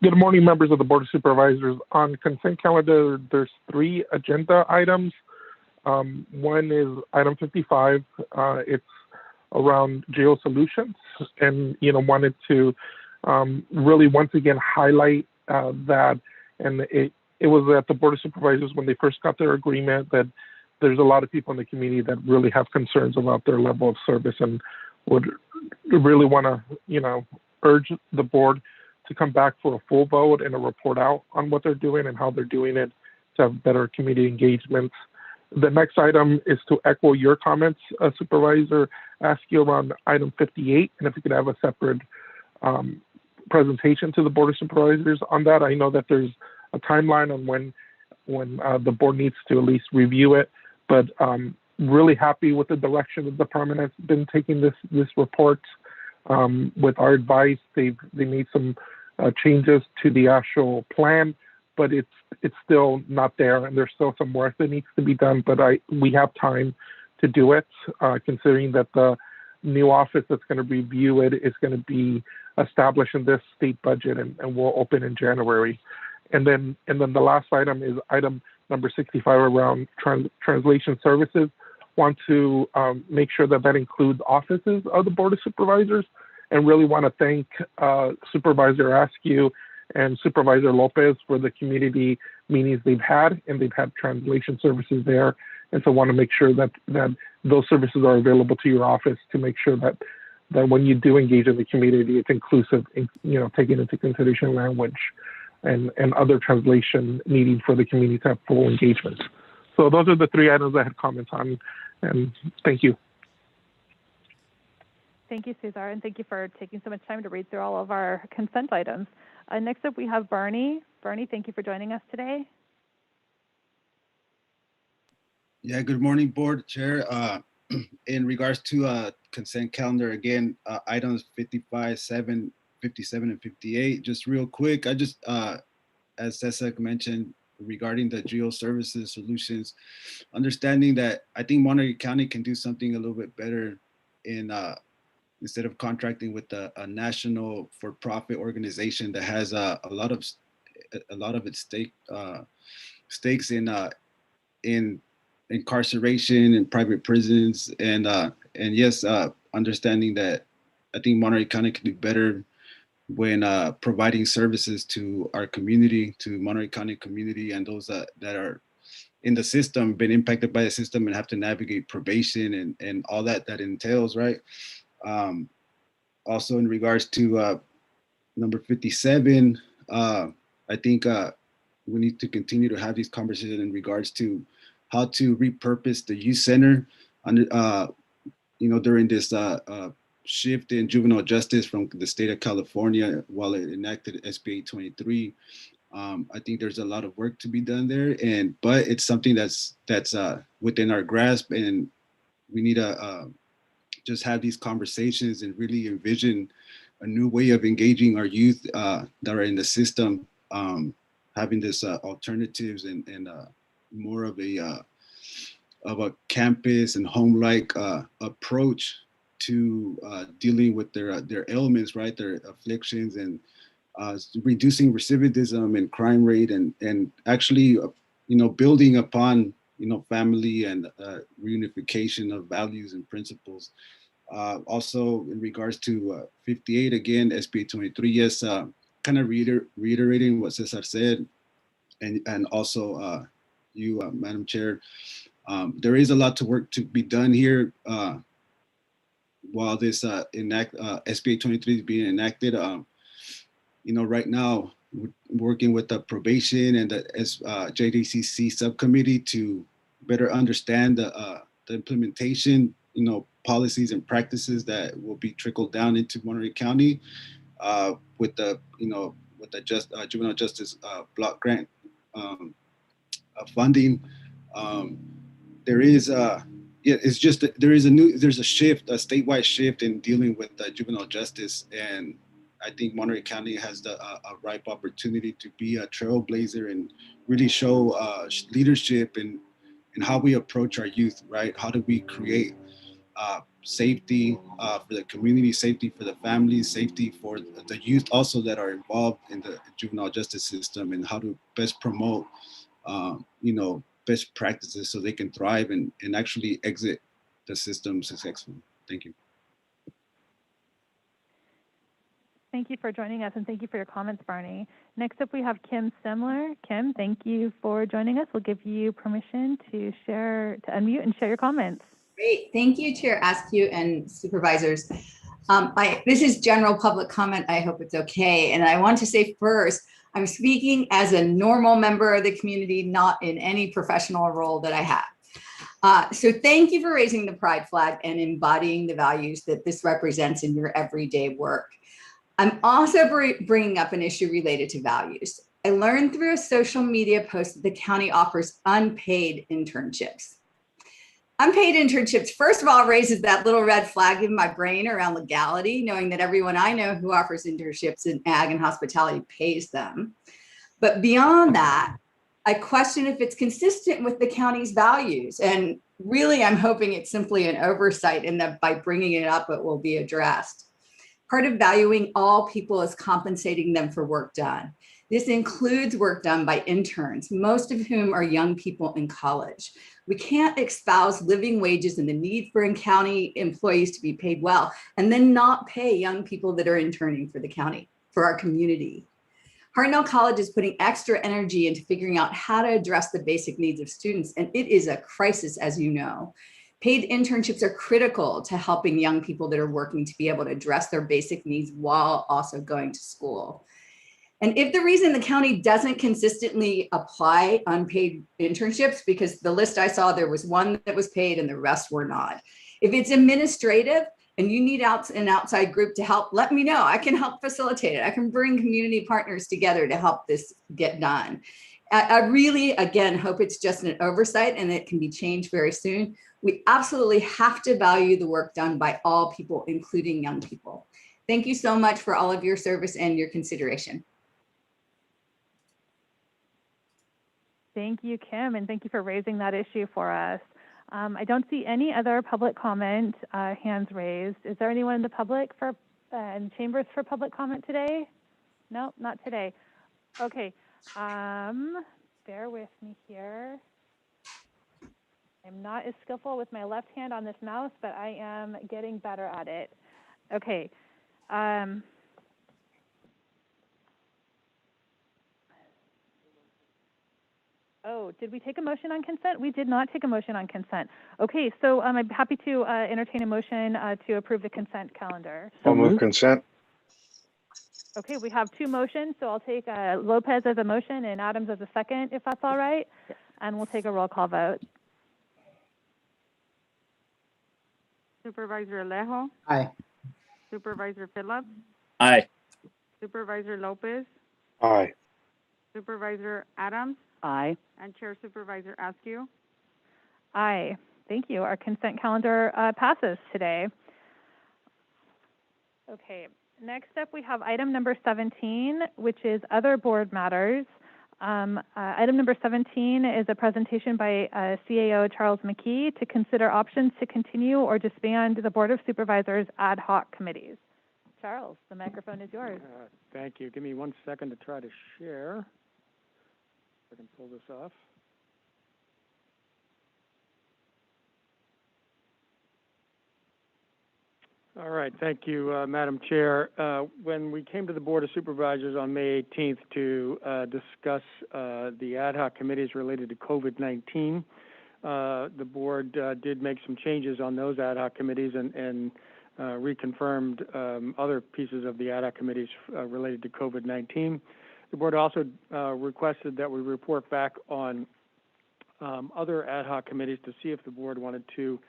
Good morning, members of the Board of Supervisors. On consent calendar, there's 3 agenda items. One is item 55. It's around Geo Solutions, and wanted to really once again highlight that. And it was at the Board of Supervisors when they first got their agreement that there's a lot of people in the community that really have concerns about their level of service and would really want to, urge the board to come back for a full vote and a report out on what they're doing and how they're doing it to have better community engagement. The next item is to echo your comments, Supervisor Askew, around item 58, and if you could have a separate presentation to the Board of Supervisors on that. I know that there's a timeline on when the board needs to at least review it, but really happy with the direction the department has been taking this report. With our advice, they made some changes to the actual plan, but it's still not there, and there's still some work that needs to be done. But we have time to do it, considering that the new office that's going to review it is going to be established in this state budget and will open in January. And then the last item is item number 65 around translation services. Want to make sure that includes offices of the Board of Supervisors, and really want to thank Supervisor Askew and Supervisor Lopez for the community meetings they've had, and they've had translation services there. And so want to make sure that those services are available to your office to make sure that when you do engage in the community, it's inclusive, taking into consideration language and other translation needing for the community to have full engagement. So those are the 3 items I had comments on, and thank you. Thank you, Cesar, and thank you for taking so much time to read through all of our consent items. Next up, we have Bernie. Bernie, thank you for joining us today. Yeah, good morning, Board Chair. In regards to consent calendar, again, items 55, 57, and 58, just real quick, I just, as Cesar mentioned, regarding the Geo Services Solutions, understanding that I think Monterey County can do something a little bit better in instead of contracting with a national for-profit organization that has a lot of its stakes in incarceration and private prisons, and yes, understanding that I think Monterey County can do better when providing services to our community, to Monterey County community, and those that are in the system, been impacted by the system and have to navigate probation and all that entails, right? Also in regards to number 57, I think we need to continue to have these conversations in regards to how to repurpose the youth center under, during this shift in juvenile justice from the state of California while it enacted SB 823. I think there's a lot of work to be done there, but it's something that's within our grasp, and we need to just have these conversations and really envision a new way of engaging our youth that are in the system, having this alternatives and more of a campus and home-like approach to dealing with their ailments, right? Their afflictions, and reducing recidivism and crime rate, and actually, building upon, family and reunification of values and principles. Also, in regards to 58, again, SB 23, yes, kind of reiterating what Cesar said, and also you, Madam Chair, there is a lot to work to be done here while this SB 23 is being enacted. Right now, we're working with the probation and the JDCC subcommittee to better understand the implementation, policies and practices that will be trickled down into Monterey County with the juvenile justice block grant funding. There is it's just that there's a shift, a statewide shift in dealing with juvenile justice, and I think Monterey County has a ripe opportunity to be a trailblazer and really show leadership in how we approach our youth, right? How do we create safety for the community, safety for the families, safety for the youth also that are involved in the juvenile justice system, and how to best promote, best practices so they can thrive and actually exit the system successfully. Thank you. Thank you for joining us, and thank you for your comments, Barney. Next up, we have Kim Semler. Kim, thank you for joining us. We'll give you permission to unmute and share your comments. Great. Thank you, Chair Askew and Supervisors. This is general public comment. I hope it's okay. And I want to say first, I'm speaking as a normal member of the community, not in any professional role that I have. So thank you for raising the pride flag and embodying the values that this represents in your everyday work. I'm also bringing up an issue related to values. I learned through a social media post that the county offers unpaid internships. Unpaid internships, first of all, raises that little red flag in my brain around legality, knowing that everyone I know who offers internships in ag and hospitality pays them. But beyond that, I question if it's consistent with the county's values. And really, I'm hoping it's simply an oversight and that by bringing it up, it will be addressed. Part of valuing all people is compensating them for work done. This includes work done by interns, most of whom are young people in college. We can't espouse living wages and the need for county employees to be paid well, and then not pay young people that are interning for the county, for our community. Hartnell College is putting extra energy into figuring out how to address the basic needs of students, and it is a crisis, as you know. Paid internships are critical to helping young people that are working to be able to address their basic needs while also going to school. And if the reason the county doesn't consistently apply unpaid internships, because the list I saw, there was one that was paid and the rest were not. If it's administrative and you need an outside group to help, let me know. I can help facilitate it. I can bring community partners together to help this get done. I really, again, hope it's just an oversight and it can be changed very soon. We absolutely have to value the work done by all people, including young people. Thank you so much for all of your service and your consideration. Thank you, Kim, and thank you for raising that issue for us. I don't see any other public comment hands raised. Is there anyone in the public in chambers for public comment today? No, not today. Okay, bear with me here. I'm not as skillful with my left hand on this mouse, but I am getting better at it. Okay. Oh, did we take a motion on consent? We did not take a motion on consent. Okay, so I'm happy to entertain a motion to approve the consent calendar. I'll move consent. Okay, we have two motions, so I'll take Lopez as a motion and Adams as a second, if that's all right. And we'll take a roll call vote. Supervisor Alejo, Aye. Supervisor Phillips, Aye. Supervisor Lopez, Aye. Supervisor Adams, Aye. and Chair Supervisor Askew. Aye. Thank you. Our consent calendar passes today. Okay, next up we have item number 17, which is other board matters. Item number 17 is a presentation by CAO Charles McKee to consider options to continue or disband the Board of Supervisors ad hoc committees. Charles, the microphone is yours. Thank you. Give me 1 second to try to share. If I can pull this off. All right, thank you, Madam Chair. When we came to the Board of Supervisors on May 18th to discuss the ad hoc committees related to COVID-19, the board did make some changes on those ad hoc committees and reconfirmed other pieces of the ad hoc committees related to COVID-19. The board also requested that we report back on other ad hoc committees to see if the board wanted to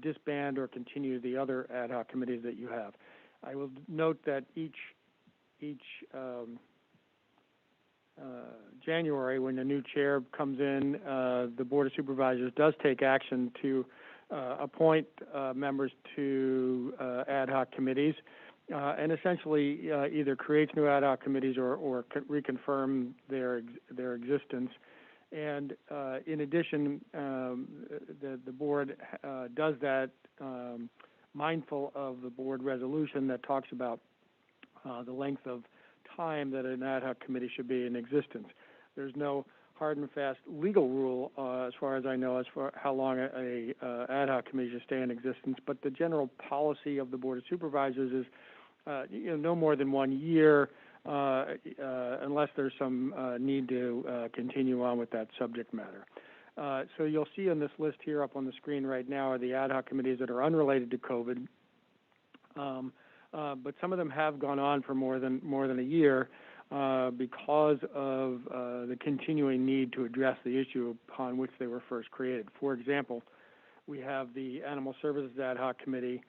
disband or continue the other ad hoc committees that you have. I will note that each January, when a new chair comes in, the Board of Supervisors does take action to appoint members to ad hoc committees and essentially either creates new ad hoc committees or reconfirm their existence. And in addition, the board does that mindful of the board resolution that talks about the length of time that an ad hoc committee should be in existence. There's no hard and fast legal rule, as far as I know, as for how long a ad hoc committee should stay in existence. But the general policy of the Board of Supervisors is no more than 1 year. Unless there's some need to continue on with that subject matter. So you'll see on this list here up on the screen right now are the ad hoc committees that are unrelated to COVID. But some of them have gone on for more than a year because of the continuing need to address the issue upon which they were first created. For example, we have the Animal Services Ad Hoc Committee,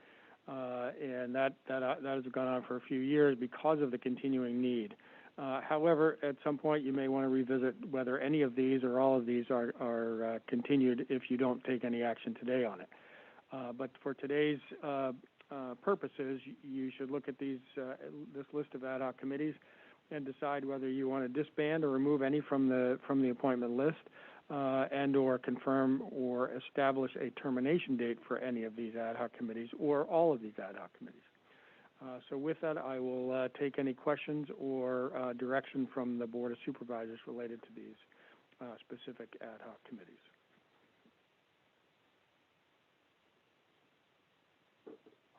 and that has gone on for a few years because of the continuing need. However, at some point you may want to revisit whether any of these or all of these are continued if you don't take any action today on it. But for today's purposes, you should look at this list of ad hoc committees and decide whether you want to disband or remove any from the appointment list. And or confirm or establish a termination date for any of these ad hoc committees or all of these ad hoc committees. So with that, I will take any questions or direction from the Board of Supervisors related to these specific ad hoc committees.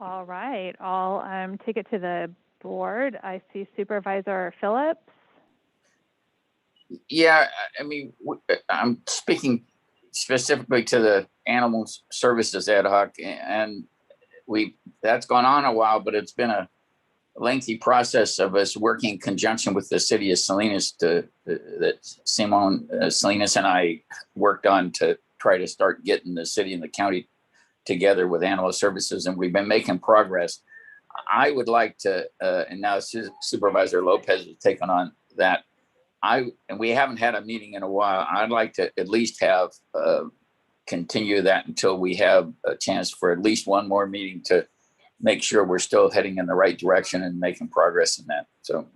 All right, I'll take it to the board. I see Supervisor Phillips. Yeah, I mean, I'm speaking specifically to the Animal Services Ad Hoc, and that's gone on a while, but it's been a lengthy process of us working in conjunction with the city of Salinas that Simone Salinas and I worked on to try to start getting the city and the county together with Animal Services, and we've been making progress. I would like to, and now Supervisor Lopez has taken on that. And we haven't had a meeting in a while. I'd like to at least have continue that until we have a chance for at least one more meeting to make sure we're still heading in the right direction and making progress in that. So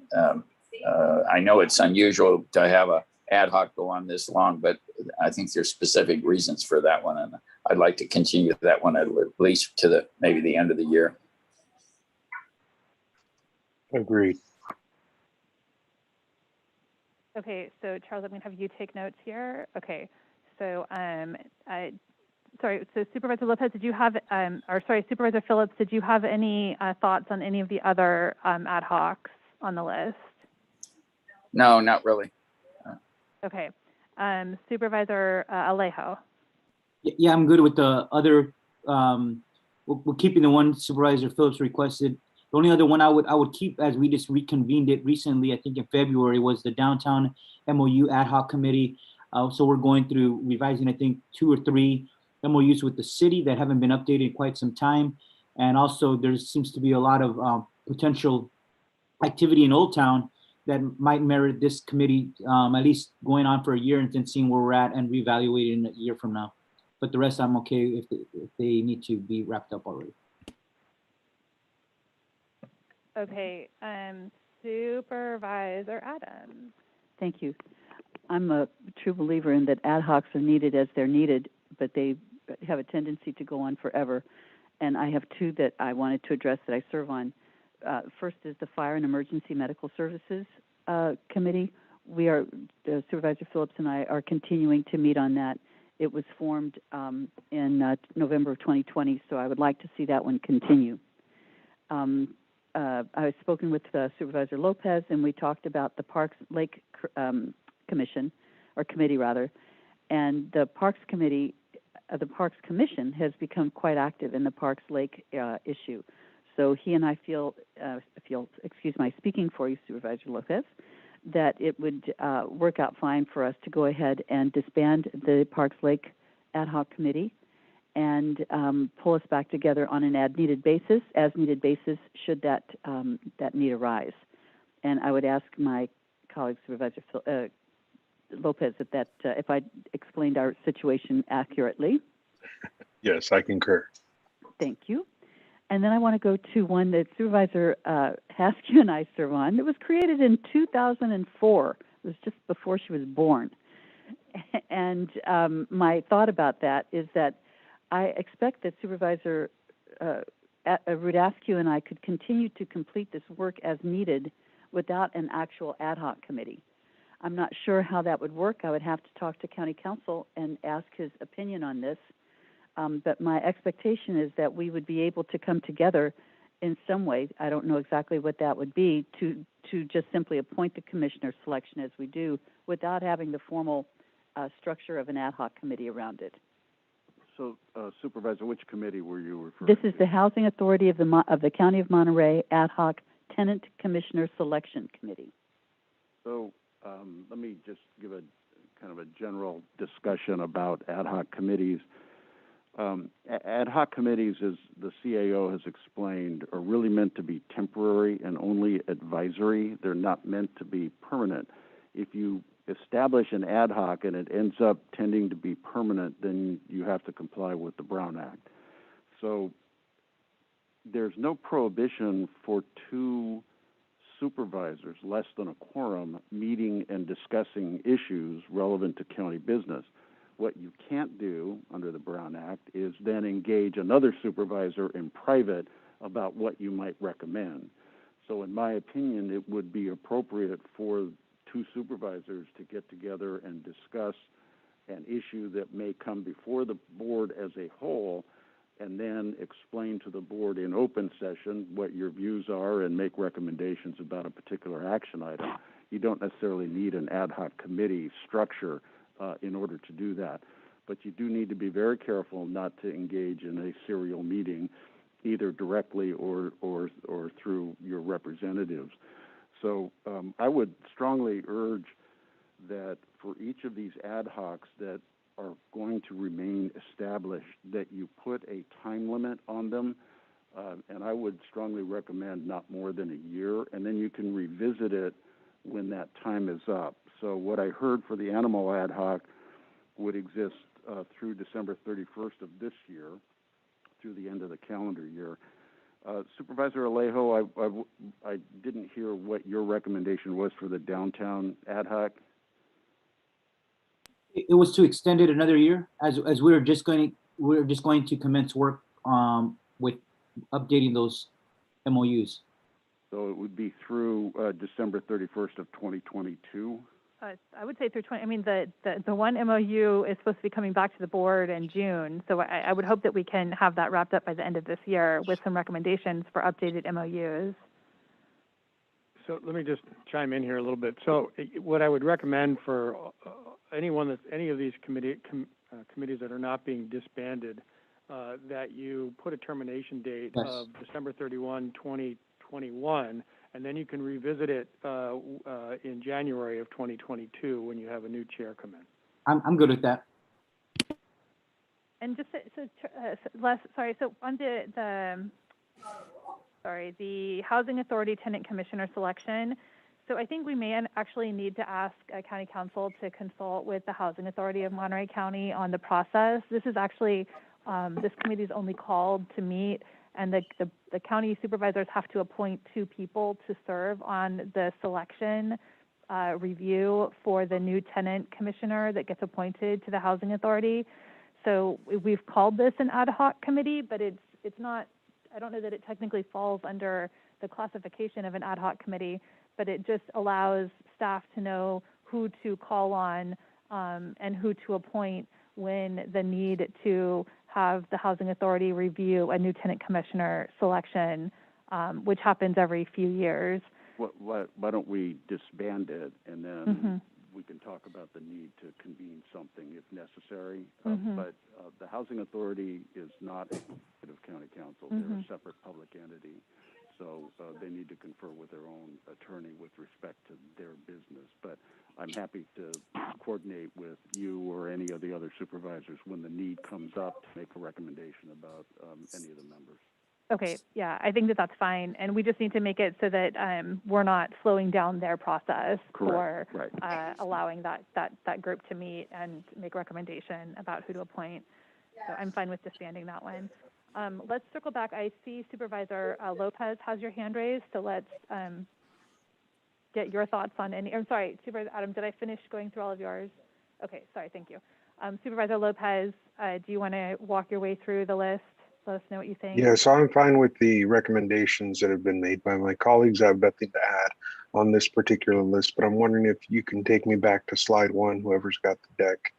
I know it's unusual to have a ad hoc go on this long, but I think there's specific reasons for that one, and I'd like to continue that one at least to maybe the end of the year. Agreed. Okay, so Charles, I'm going to have you take notes here. Okay, so so Supervisor Lopez, did you have, Supervisor Phillips, did you have any thoughts on any of the other ad hocs on the list? No, not really. Okay, Supervisor Alejo. Yeah, I'm good with the other, we're keeping the one Supervisor Phillips requested. The only other one I would keep, as we just reconvened it recently, I think in February, was the Downtown MOU Ad Hoc Committee. So we're going through revising, I think, 2 or 3 MOUs with the city that haven't been updated in quite some time. And also there seems to be a lot of potential activity in Old Town that might merit this committee at least going on for a year and then seeing where we're at and reevaluating a year from now. But the rest I'm okay if they need to be wrapped up already. Okay, Supervisor Adams. Thank you. I'm a true believer in that ad hocs are needed as they're needed, but they have a tendency to go on forever. And I have 2 that I wanted to address that I serve on. First is the Fire and Emergency Medical Services Committee. Supervisor Phillips and I are continuing to meet on that. It was formed in November of 2020, so I would like to see that one continue. I've spoken with Supervisor Lopez, and we talked about the Parks Lake Commission, or committee rather, and the Parks Committee, the Parks Commission has become quite active in the Parks Lake issue. So he and I feel, excuse my speaking for you, Supervisor Lopez, that it would work out fine for us to go ahead and disband the Parks Lake Ad Hoc Committee and pull us back together on an as-needed basis should that need arise. And I would ask my colleague, Supervisor Lopez, if I explained our situation accurately. Yes, I concur. Thank you. And then I want to go to one that Supervisor Haskew and I serve on. It was created in 2004. It was just before she was born. And my thought about that is that I expect that Supervisor Rudaskew and I could continue to complete this work as needed without an actual ad hoc committee. I'm not sure how that would work. I would have to talk to County Council and ask his opinion on this. But my expectation is that we would be able to come together in some way, I don't know exactly what that would be, to just simply appoint the commissioner selection as we do without having the formal structure of an ad hoc committee around it. So, Supervisor, which committee were you referring This to? is the Housing Authority of the County of Monterey Ad Hoc Tenant Commissioner Selection Committee. So, let me just give a kind of a general discussion about ad hoc committees. Ad hoc committees, as the CAO has explained, are really meant to be temporary and only advisory. They're not meant to be permanent. If you establish an ad hoc and it ends up tending to be permanent, then you have to comply with the Brown Act. So there's no prohibition for 2 supervisors, less than a quorum, meeting and discussing issues relevant to county business. What you can't do under the Brown Act is then engage another supervisor in private about what you might recommend. So in my opinion, it would be appropriate for 2 supervisors to get together and discuss an issue that may come before the board as a whole, and then explain to the board in open session what your views are and make recommendations about a particular action item. You don't necessarily need an ad hoc committee structure in order to do that. But you do need to be very careful not to engage in a serial meeting, either directly or through your representatives. So I would strongly urge that for each of these ad hocs that are going to remain established, that you put a time limit on them, and I would strongly recommend not more than a year, and then you can revisit it when that time is up. So what I heard for the animal ad hoc would exist through December 31st of this year, through the end of the calendar year. Supervisor Alejo, I didn't hear what your recommendation was for the downtown ad hoc. It was to extend it another year, as we're just going to commence work with updating those MOUs. So it would be through December 31st of 2022. I would say through 20. I mean, the one MOU is supposed to be coming back to the board in June, so I would hope that we can have that wrapped up by the end of this year with some recommendations for updated MOUs. So let me just chime in here a little bit. So what I would recommend for any of these committees that are not being disbanded, that you put a termination date Yes. of December 31, 2021, and then you can revisit it in January of 2022 when you have a new chair come in. I'm good with that. And just so on the Housing Authority Tenant Commissioner selection, so I think we may actually need to ask County Council to consult with the Housing Authority of Monterey County on the process. This is actually, this committee is only called to meet, and the county supervisors have to appoint 2 people to serve on the selection review for the new tenant commissioner that gets appointed to the Housing Authority. So we've called this an ad hoc committee, but it's not, I don't know that it technically falls under the classification of an ad hoc committee, but it just allows staff to know who to call on and who to appoint when the need to have the Housing Authority review a new tenant commissioner selection, which happens every few years. Why don't we disband it, and then we can talk about the need to convene something if necessary. But the Housing Authority is not a executive county council. They're a separate public entity. So they need to confer with their own attorney with respect to their business. But I'm happy to coordinate with you or any of the other supervisors when the need comes up to make a recommendation about any of the members. Okay, yeah, I think that's fine. And we just need to make it so that we're not slowing down their process for allowing that group to meet and make a recommendation about who to appoint. So I'm fine with disbanding that one. Let's circle back. I see Supervisor Lopez has your hand raised, so let's get your thoughts on any. I'm sorry, Supervisor Adam, did I finish going through all of yours? Okay, sorry, thank you. Supervisor Lopez, do you want to walk your way through the list? Let us know what you think. Yeah, so I'm fine with the recommendations that have been made by my colleagues. I have nothing to add on this particular list, but I'm wondering if you can take me back to slide 1, whoever's got the deck.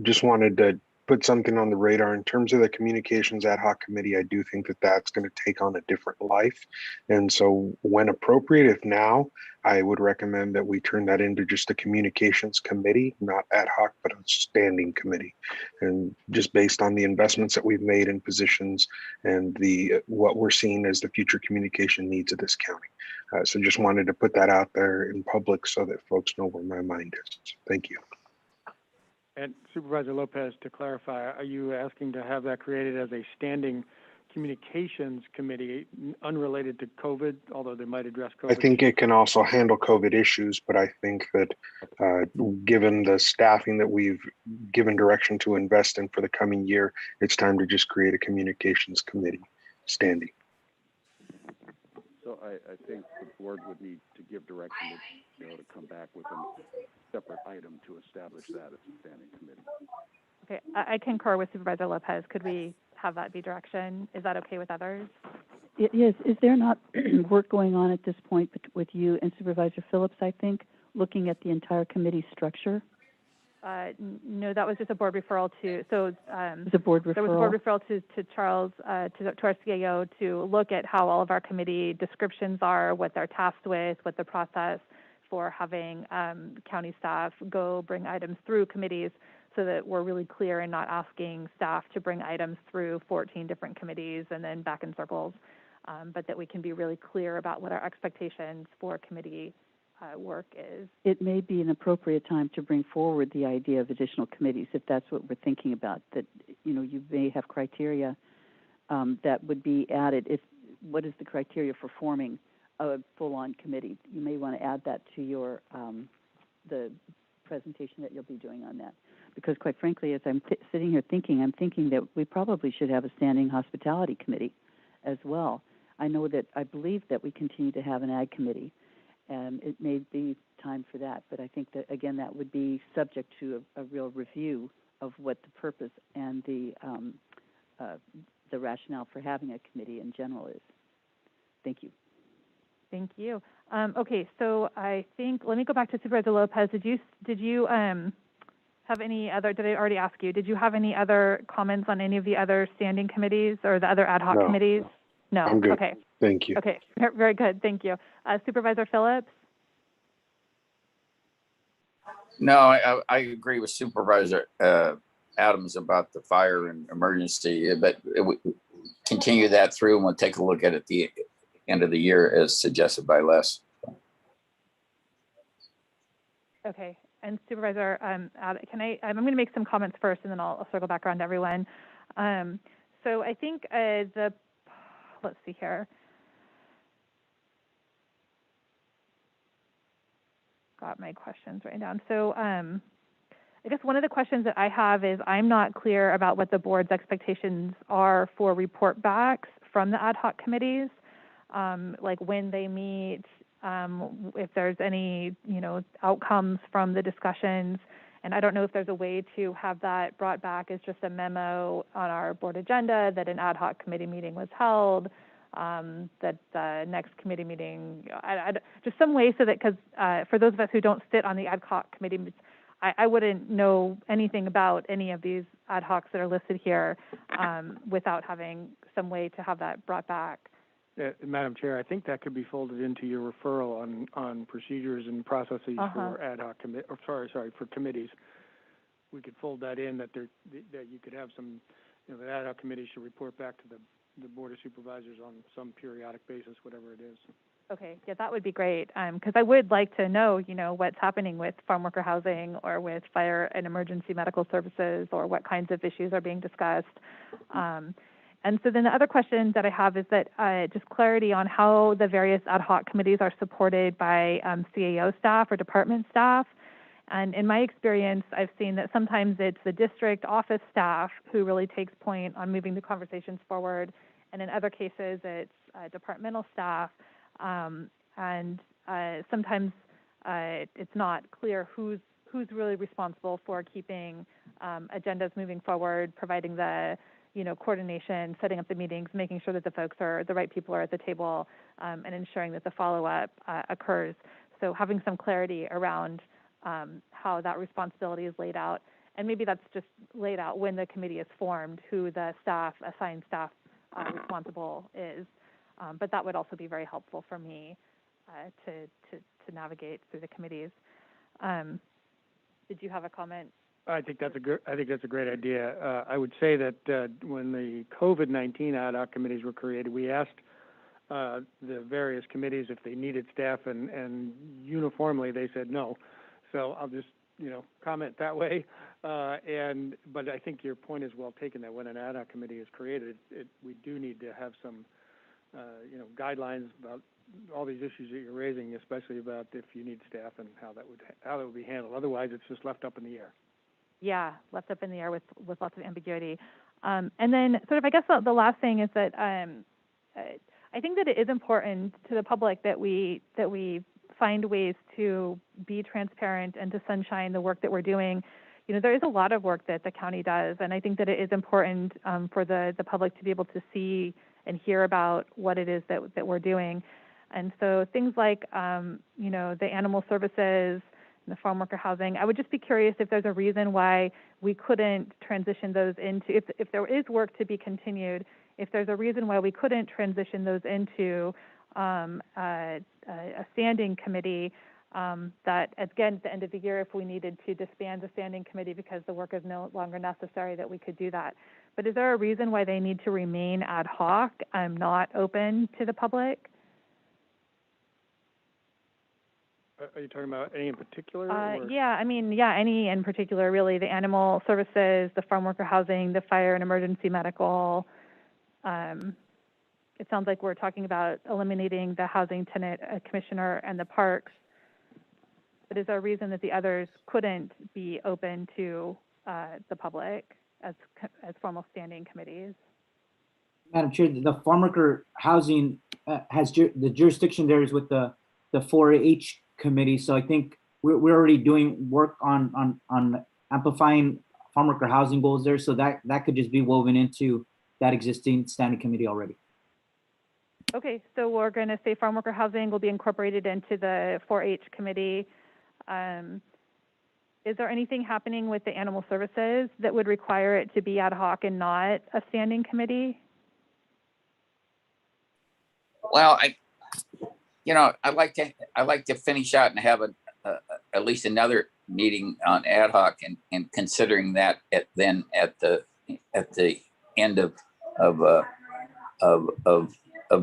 Just wanted to put something on the radar in terms of the communications ad hoc committee. I do think that that's going to take on a different life. And so when appropriate, if now, I would recommend that we turn that into just a communications committee, not ad hoc, but a standing committee. And just based on the investments that we've made in positions and what we're seeing as the future communication needs of this county. So just wanted to put that out there in public so that folks know where my mind is. Thank you. And Supervisor Lopez, to clarify, are you asking to have that created as a standing communications committee unrelated to COVID, although they might address COVID? I think it can also handle COVID issues, but I think that given the staffing that we've given direction to invest in for the coming year, it's time to just create a communications committee standing. So I think the board would need to give direction to come back with a separate item to establish that as a standing committee. Okay, I concur with Supervisor Lopez. Could we have that be direction? Is that okay with others? Yes. Is there not work going on at this point with you and Supervisor Phillips, I think, looking at the entire committee structure? No, that was just a board referral to, so the board referral. There was a board referral to Charles, to our CAO to look at how all of our committee descriptions are, what they're tasked with, what the process for having county staff go bring items through committees, so that we're really clear and not asking staff to bring items through 14 different committees and then back in circles, but that we can be really clear about what our expectations for committee work is. It may be an appropriate time to bring forward the idea of additional committees, if that's what we're thinking about, that, you know, you may have criteria that would be added. What is the criteria for forming a full-on committee? You may want to add that to your the presentation that you'll be doing on that. Because quite frankly, as I'm sitting here thinking, I'm thinking that we probably should have a standing hospitality committee as well. I believe that we continue to have an ag committee, and it may be time for that. But I think that, again, that would be subject to a real review of what the purpose and the rationale for having a committee in general is. Thank you. Thank you. Okay, so I think, let me go back to Supervisor Lopez. Did you have any other, did I already ask you, did you have any other comments on any of the other standing committees or the other ad hoc committees? No. I'm good. Okay. Thank you. Okay, very good. Thank you. Supervisor Phillips? No, I agree with Supervisor Adams about the fire and emergency, but we continue that through and we'll take a look at it at the end of the year as suggested by Les. Okay, and Supervisor, I'm going to make some comments first, and then I'll circle back around to everyone. So I think let's see here. Got my questions written down. So I guess one of the questions that I have is I'm not clear about what the board's expectations are for report backs from the ad hoc committees, like when they meet, if there's any, outcomes from the discussions. And I don't know if there's a way to have that brought back as just a memo on our board agenda that an ad hoc committee meeting was held, that the next committee meeting, just some way so that, because for those of us who don't sit on the ad hoc committee, I wouldn't know anything about any of these ad hocs that are listed here without having some way to have that brought back. Madam Chair, I think that could be folded into your referral on procedures and processes for ad hoc for committees. We could fold that in that you could have some, the ad hoc committee should report back to the Board of Supervisors on some periodic basis, whatever it is. Okay, yeah, that would be great, because I would like to know, what's happening with farm worker housing or with fire and emergency medical services, or what kinds of issues are being discussed. And so then the other question that I have is that just clarity on how the various ad hoc committees are supported by CAO staff or department staff. And in my experience, I've seen that sometimes it's the district office staff who really takes point on moving the conversations forward. And in other cases, it's departmental staff. And sometimes it's not clear who's really responsible for keeping agendas moving forward, providing the coordination, setting up the meetings, making sure that the right people are at the table, and ensuring that the follow-up occurs. So having some clarity around how that responsibility is laid out, and maybe that's just laid out when the committee is formed, who the assigned staff responsible is. But that would also be very helpful for me to navigate through the committees. Did you have a comment? I think that's a great idea. I would say that when the COVID-19 ad hoc committees were created, we asked the various committees if they needed staff, and uniformly they said no. So I'll just comment that way. But I think your point is well taken that when an ad hoc committee is created, we do need to have some guidelines about all these issues that you're raising, especially about if you need staff and how that would be handled. Otherwise, it's just left up in the air. Yeah, left up in the air with lots of ambiguity. And then sort of, I guess the last thing is that I think that it is important to the public that we find ways to be transparent and to sunshine the work that we're doing. There is a lot of work that the county does, and I think that it is important for the public to be able to see and hear about what it is that we're doing. And so things like, the animal services, and the farm worker housing, I would just be curious if there's a reason why we couldn't transition those into, if there is work to be continued, if there's a reason why we couldn't transition those into a standing committee, that again, at the end of the year, if we needed to disband the standing committee because the work is no longer necessary, that we could do that. But is there a reason why they need to remain ad hoc and not open to the public? Are you talking about any in particular? Yeah, any in particular, really. The animal services, the farm worker housing, the fire and emergency medical. It sounds like we're talking about eliminating the housing tenant commissioner and the parks. But is there a reason that the others couldn't be open to the public as formal standing committees? Madam Chair, the farm worker housing has the jurisdiction there is with the 4-H committee. So I think we're already doing work on amplifying farm worker housing goals there. So that could just be woven into that existing standing committee already. Okay, so we're going to say farm worker housing will be incorporated into the 4-H committee. Is there anything happening with the animal services that would require it to be ad hoc and not a standing committee? Well, I'd like to finish out and have at least another meeting on ad hoc and considering that at the end of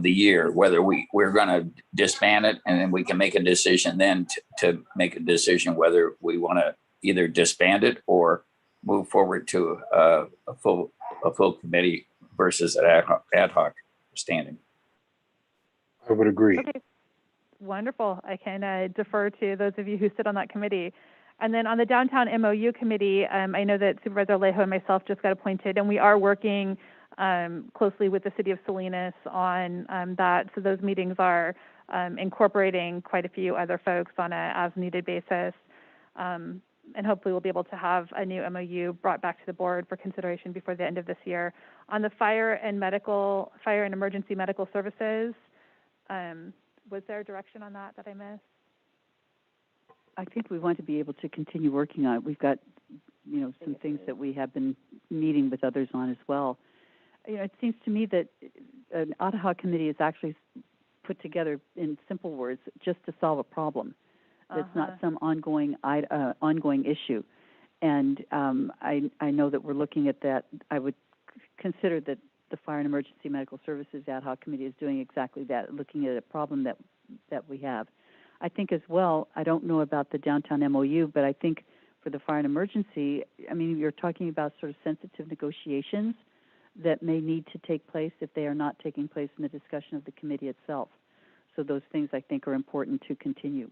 the year, whether we're going to disband it, and then we can make a decision then to make a decision whether we want to either disband it or move forward to a full committee versus an ad hoc standing. I would agree. Okay, wonderful. I can defer to those of you who sit on that committee. And then on the Downtown MOU Committee, I know that Supervisor Alejo and myself just got appointed, and we are working closely with the City of Salinas on that. So those meetings are incorporating quite a few other folks on a as-needed basis. And hopefully we'll be able to have a new MOU brought back to the board for consideration before the end of this year. On the fire and emergency medical services, was there a direction on that I missed? I think we want to be able to continue working on it. We've got, some things that we have been meeting with others on as well. It seems to me that an ad hoc committee is actually put together in simple words just to solve a problem. It's not some ongoing issue. And I know that we're looking at that. I would consider that the Fire and Emergency Medical Services Ad Hoc Committee is doing exactly that, looking at a problem that we have. I think as well, I don't know about the Downtown MOU, but I think for the Fire and Emergency, you're talking about sort of sensitive negotiations that may need to take place if they are not taking place in the discussion of the committee itself. So those things I think are important to continue.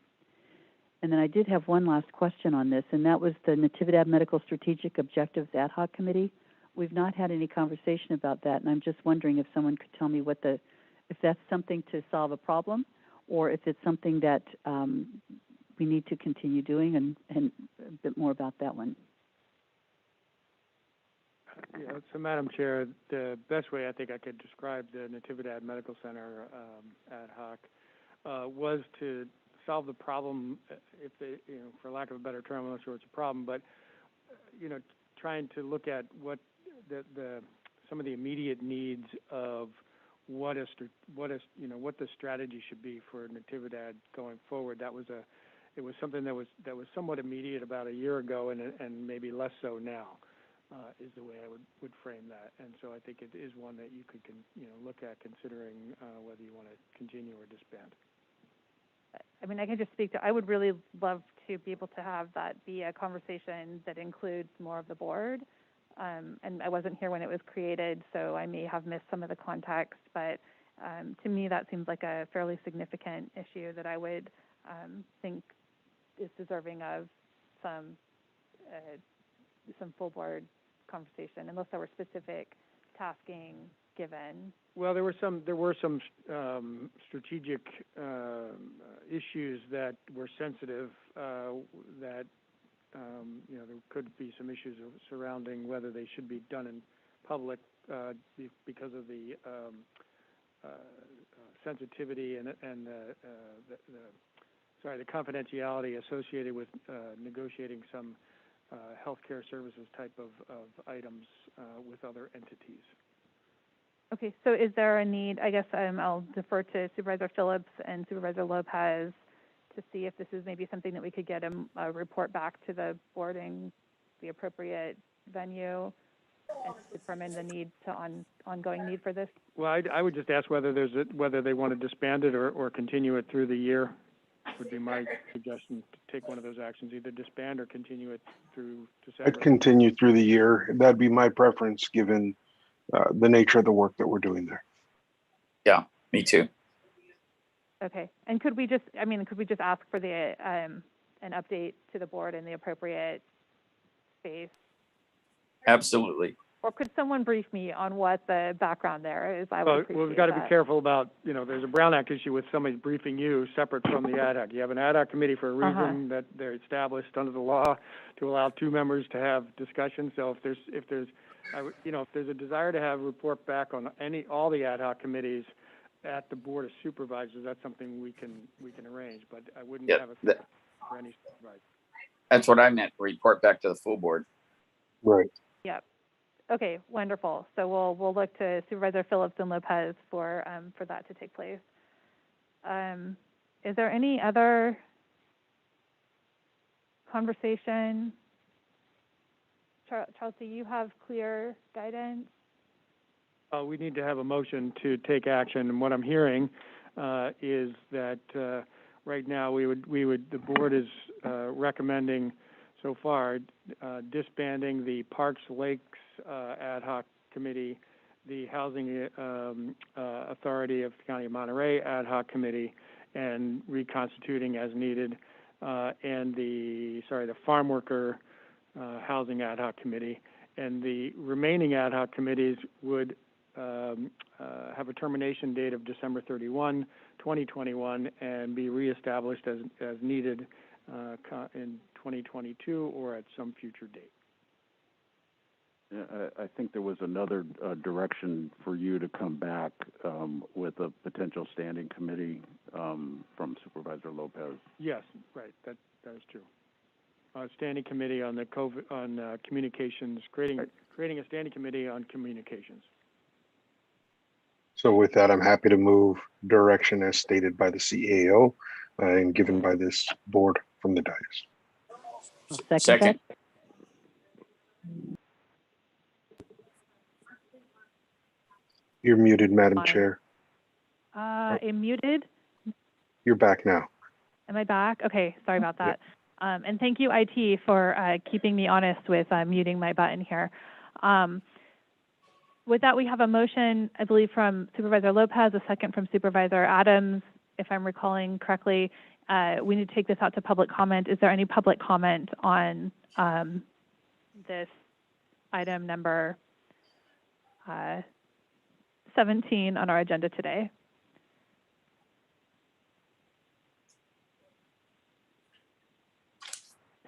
And then I did have one last question on this, and that was the Natividad Medical Strategic Objectives Ad Hoc Committee. We've not had any conversation about that, and I'm just wondering if someone could tell me if that's something to solve a problem, or if it's something that we need to continue doing, and a bit more about that one. Yeah, so Madam Chair, the best way I think I could describe the Natividad Medical Center ad hoc was to solve the problem, if they, for lack of a better term, I'm not sure it's a problem, but trying to look at what some of the immediate needs of what the strategy should be for Natividad going forward. It was something that was somewhat immediate about a year ago, and maybe less so now. Is the way I would frame that, and so I think it is one that you could look at considering whether you want to continue or disband. I can just speak to, I would really love to be able to have that be a conversation that includes more of the board. And I wasn't here when it was created, so I may have missed some of the context, but to me that seems like a fairly significant issue that I would think is deserving of some full board conversation, unless there were specific tasking given. Well, there were some strategic issues that were sensitive. That there could be some issues surrounding whether they should be done in public because of the sensitivity and the confidentiality associated with negotiating some healthcare services type of items with other entities. Okay, so is there a need, I guess I'll defer to Supervisor Phillips and Supervisor Lopez to see if this is maybe something that we could get a report back to the board in the appropriate venue and determine the need to ongoing need for this. Well, I would just ask whether they want to disband it or continue it through the year. Would be my suggestion, to take one of those actions, either disband or continue it through December. I'd continue through the year. That'd be my preference, given the nature of the work that we're doing there. Yeah, me too. Okay, and could we just ask for the an update to the board in the appropriate space? Absolutely. Or could someone brief me on what the background there is? I would appreciate we've got to that. be careful about, there's a Brown Act issue with somebody briefing you separate from the ad hoc. You have an ad hoc committee for a reason that they're established under the law to allow two members to have discussion. So if there's a desire to have a report back on all the ad hoc committees at the Board of Supervisors, that's something we can arrange. But I wouldn't have a for any supervisor. That's what I meant. Report back to the full board. Right. Yep. Okay, wonderful. So we'll look to Supervisor Phillips and Lopez for that to take place. Is there any other conversation? Charles, do you have clear guidance? We need to have a motion to take action, and what I'm hearing is that right now the board is recommending so far disbanding the Parks Lakes ad hoc committee, the Housing Authority of the County of Monterey ad hoc committee, and reconstituting as needed, and the farm worker housing ad hoc committee, and the remaining ad hoc committees would have a termination date of December 31, 2021, and be reestablished as needed in 2022 or at some future date. Yeah, I think there was another direction for you to come back with a potential standing committee from Supervisor Lopez. Yes, right. That is true. Standing committee on the COVID on communications, creating a standing committee on communications. So with that, I'm happy to move direction as stated by the CAO and given by this board from the dais. Second. You're muted, Madam Chair. I'm muted. You're back now. Am I back? Okay, sorry about that. And thank you, IT, for keeping me honest with muting my button here. With that, we have a motion, I believe, from Supervisor Lopez, a second from Supervisor Adams, if I'm recalling correctly. We need to take this out to public comment. Is there any public comment on this item number 17 on our agenda today?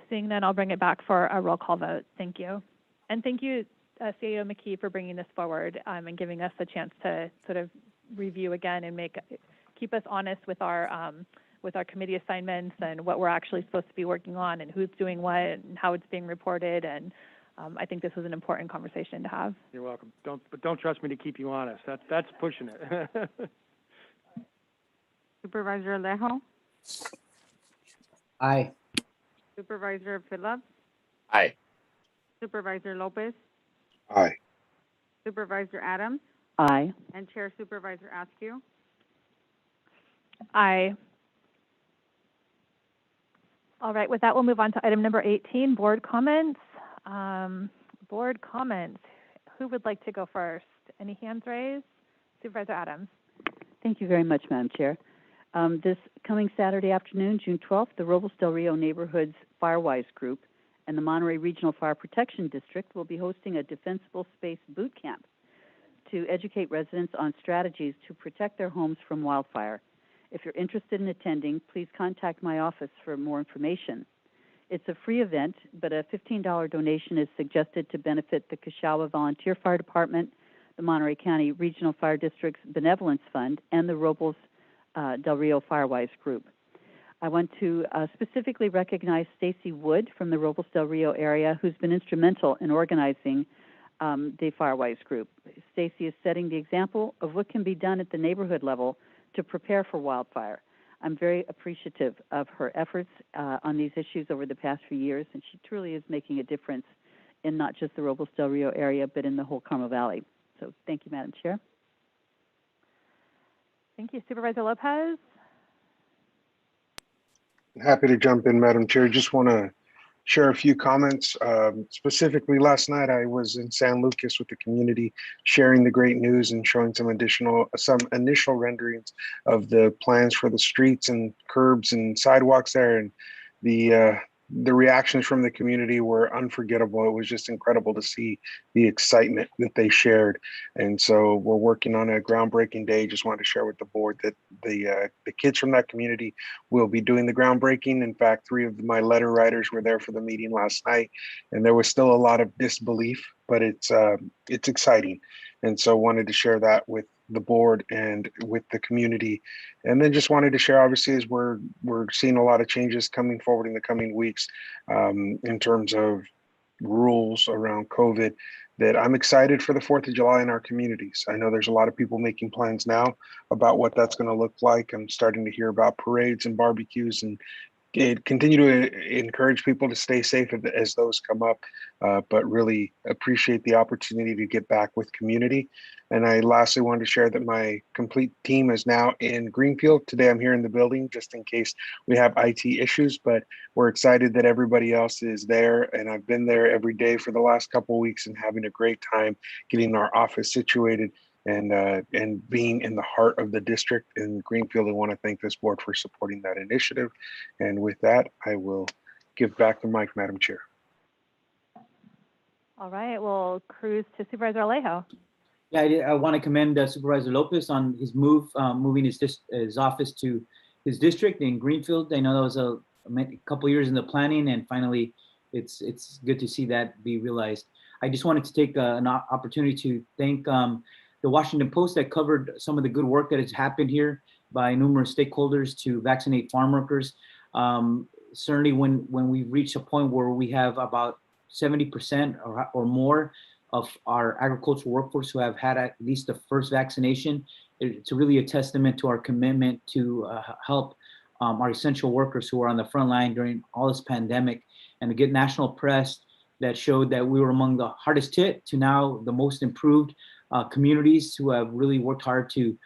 Seeing none, I'll bring it back for a roll call vote. Thank you. And thank you, CAO McKee, for bringing this forward and giving us a chance to sort of review again and keep us honest with our committee assignments and what we're actually supposed to be working on and who's doing what and how it's being reported. And I think this was an important conversation to have. You're welcome. Don't trust me to keep you honest. That's pushing it. Supervisor Alejo? Aye. Supervisor Phillips? Aye. Supervisor Lopez? Aye. Supervisor Adams? Aye. And Chair Supervisor Askew? Aye. All right, with that, we'll move on to item number 18, board comments. Board comments. Who would like to go first? Any hands raised? Supervisor Adams. Thank you very much, Madam Chair. This coming Saturday afternoon, June 12th, the Robles Del Rio Neighborhoods Firewise Group and the Monterey Regional Fire Protection District will be hosting a defensible space boot camp to educate residents on strategies to protect their homes from wildfire. If you're interested in attending, please contact my office for more information. It's a free event, but a $15 donation is suggested to benefit the Cachagua Volunteer Fire Department, the Monterey County Regional Fire District's Benevolence Fund, and the Robles Del Rio Firewise Group. I want to specifically recognize Stacy Wood from the Robles Del Rio area, who's been instrumental in organizing the Firewise Group. Stacy is setting the example of what can be done at the neighborhood level to prepare for wildfire. I'm very appreciative of her efforts on these issues over the past few years, and she truly is making a difference in not just the Robles Del Rio area, but in the whole Carmel Valley. So thank you, Madam Chair. Thank you. Supervisor Lopez? Happy to jump in, Madam Chair. Just want to share a few comments. Specifically, last night I was in San Lucas with the community, sharing the great news and showing some initial renderings of the plans for the streets and curbs and sidewalks there. And the reactions from the community were unforgettable. It was just incredible to see the excitement that they shared. And so we're working on a groundbreaking day. Just wanted to share with the board that the kids from that community will be doing the groundbreaking. In fact, 3 of my letter writers were there for the meeting last night, and there was still a lot of disbelief, but it's exciting. And so wanted to share that with the board and with the community. And then just wanted to share, obviously, as we're seeing a lot of changes coming forward in the coming weeks in terms of rules around COVID, that I'm excited for the 4th of July in our communities. I know there's a lot of people making plans now about what that's going to look like. I'm starting to hear about parades and barbecues and continue to encourage people to stay safe as those come up, but really appreciate the opportunity to get back with community. And I lastly wanted to share that my complete team is now in Greenfield. Today I'm here in the building just in case we have IT issues, but we're excited that everybody else is there. And I've been there every day for the last couple of weeks and having a great time getting our office situated and being in the heart of the district in Greenfield. I want to thank this board for supporting that initiative. And with that, I will give back the mic, Madam Chair. All right, we'll cruise to Supervisor Alejo. Yeah, I want to commend Supervisor Lopez on his moving his office to his district in Greenfield. I know that was a couple years in the planning, and finally, it's good to see that be realized. I just wanted to take an opportunity to thank the Washington Post that covered some of the good work that has happened here by numerous stakeholders to vaccinate farm workers. Certainly when we've reached a point where we have about 70% or more of our agricultural workforce who have had at least the first vaccination, it's really a testament to our commitment to help our essential workers who are on the front line during all this pandemic, and to get national press that showed that we were among the hardest hit to now the most improved communities who have really worked hard to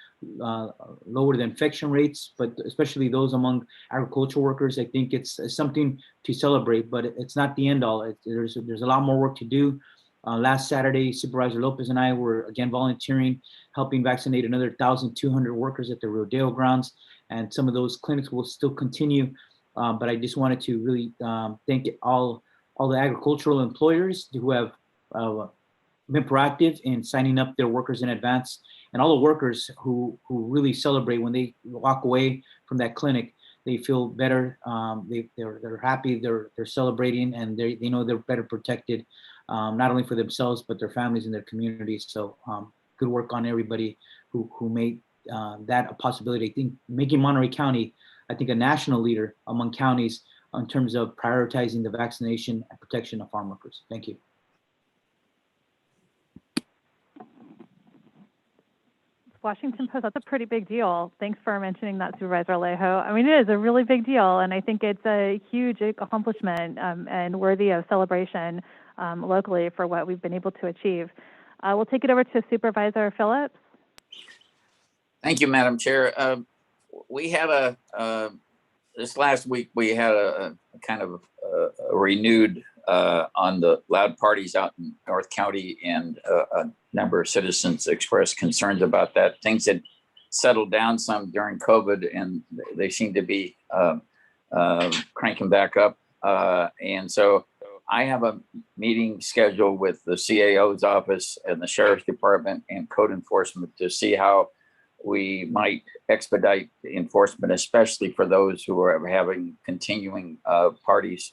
lower the infection rates, but especially those among agricultural workers. I think it's something to celebrate, but it's not the end all. There's a lot more work to do. Last Saturday, Supervisor Lopez and I were again volunteering, helping vaccinate another 1,200 workers at the Rodeo grounds, and some of those clinics will still continue. But I just wanted to really thank all the agricultural employers who have been proactive in signing up their workers in advance, and all the workers who really celebrate when they walk away from that clinic. They feel better. They're happy. They're celebrating, and they know they're better protected, not only for themselves but their families and their communities. So good work on everybody who made that a possibility. I think making Monterey County, I think, a national leader among counties in terms of prioritizing the vaccination and protection of farm workers. Thank you. Washington Post, that's a pretty big deal. Thanks for mentioning that, Supervisor Alejo. I mean, it is a really big deal, and I think it's a huge accomplishment and worthy of celebration locally for what we've been able to achieve. We'll take it over to Supervisor Phillips. Thank you, Madam Chair. We had this last week, we had a kind of a renewed on the loud parties out in North County, and a number of citizens expressed concerns about that. Things had settled down some during COVID, and they seem to be cranking back up. And so I have a meeting scheduled with the CAO's office and the Sheriff's Department and code enforcement to see how we might expedite the enforcement, especially for those who are having continuing parties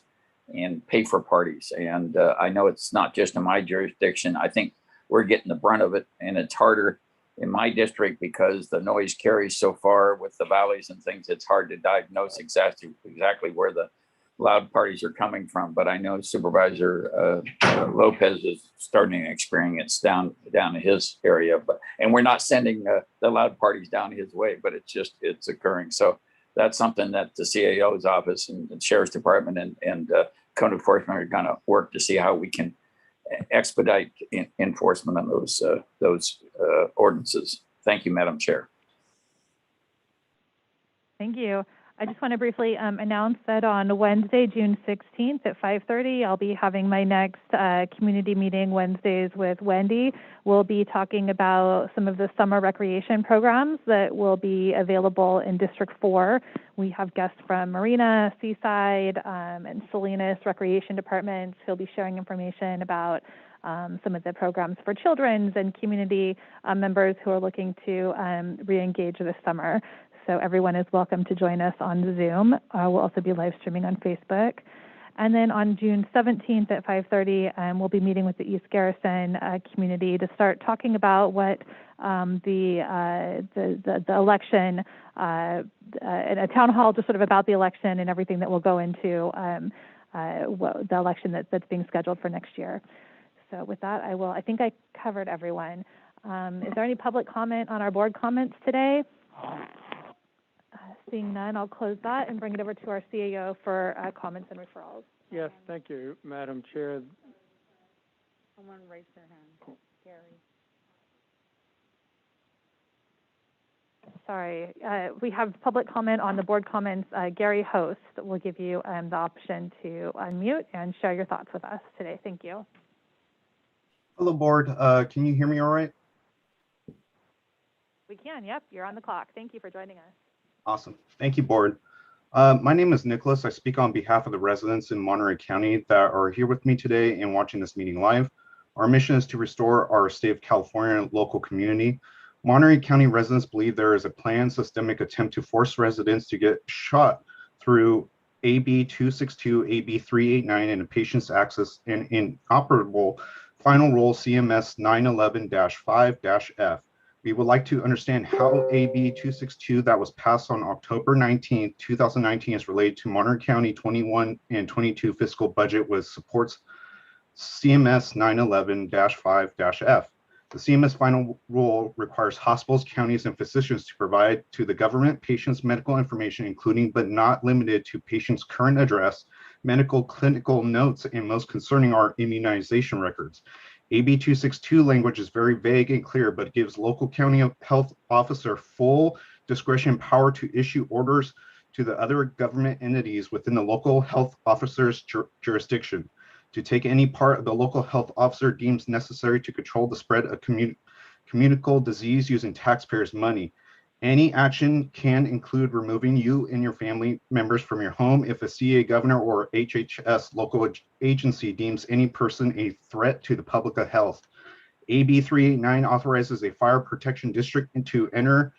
and pay for parties. And I know it's not just in my jurisdiction. I think we're getting the brunt of it, and it's harder in my district because the noise carries so far with the valleys and things. It's hard to diagnose exactly where the loud parties are coming from. But I know Supervisor Lopez is starting to experience down in his area. And we're not sending the loud parties down his way, but it's occurring. So that's something that the CAO's office and the Sheriff's Department and code enforcement are going to work to see how we can expedite enforcement on those ordinances. Thank you, Madam Chair. Thank you. I just want to briefly announce that on Wednesday, June 16th at 5:30, I'll be having my next community meeting Wednesdays with Wendy. We'll be talking about some of the summer recreation programs that will be available in District 4. We have guests from Marina, Seaside, and Salinas Recreation Departments who'll be sharing information about some of the programs for children's and community members who are looking to re-engage this summer. So everyone is welcome to join us on Zoom. We'll also be live streaming on Facebook. And then on June 17th at 5:30, we'll be meeting with the East Garrison community to start talking about what the election, a town hall just sort of about the election and everything that will go into the election that's being scheduled for next year. So with that, I think I covered everyone. Is there any public comment on our board comments today? Seeing none, I'll close that and bring it over to our CAO for comments and referrals. Yes, thank you, Madam Chair. Someone raised their hand. Gary. Sorry, we have public comment on the board comments. Gary Host will give you the option to unmute and share your thoughts with us today. Thank you. Hello, board. Can you hear me all right? We can, yep, you're on the clock. Thank you for joining us. Awesome. Thank you, board. My name is Nicholas. I speak on behalf of the residents in Monterey County that are here with me today and watching this meeting live. Our mission is to restore our state of California local community. Monterey County residents believe there is a planned systemic attempt to force residents to get shot through AB 262, AB 389, and a patient's access and inoperable final rule CMS 911-5-F. We would like to understand how AB 262 that was passed on October 19, 2019 is related to Monterey County 21 and 22 fiscal budget, which supports CMS 911-5-F. The CMS final rule requires hospitals, counties, and physicians to provide to the government patients' medical information, including but not limited to patients' current address, medical clinical notes, and most concerning are immunization records. AB 262 language is very vague and clear, but gives local county health officer full discretion and power to issue orders to the other government entities within the local health officer's jurisdiction to take any part of the local health officer deems necessary to control the spread of communicable disease using taxpayers' money. Any action can include removing you and your family members from your home if a CA governor or HHS local agency deems any person a threat to the public health. AB 389 authorizes a fire protection district to enter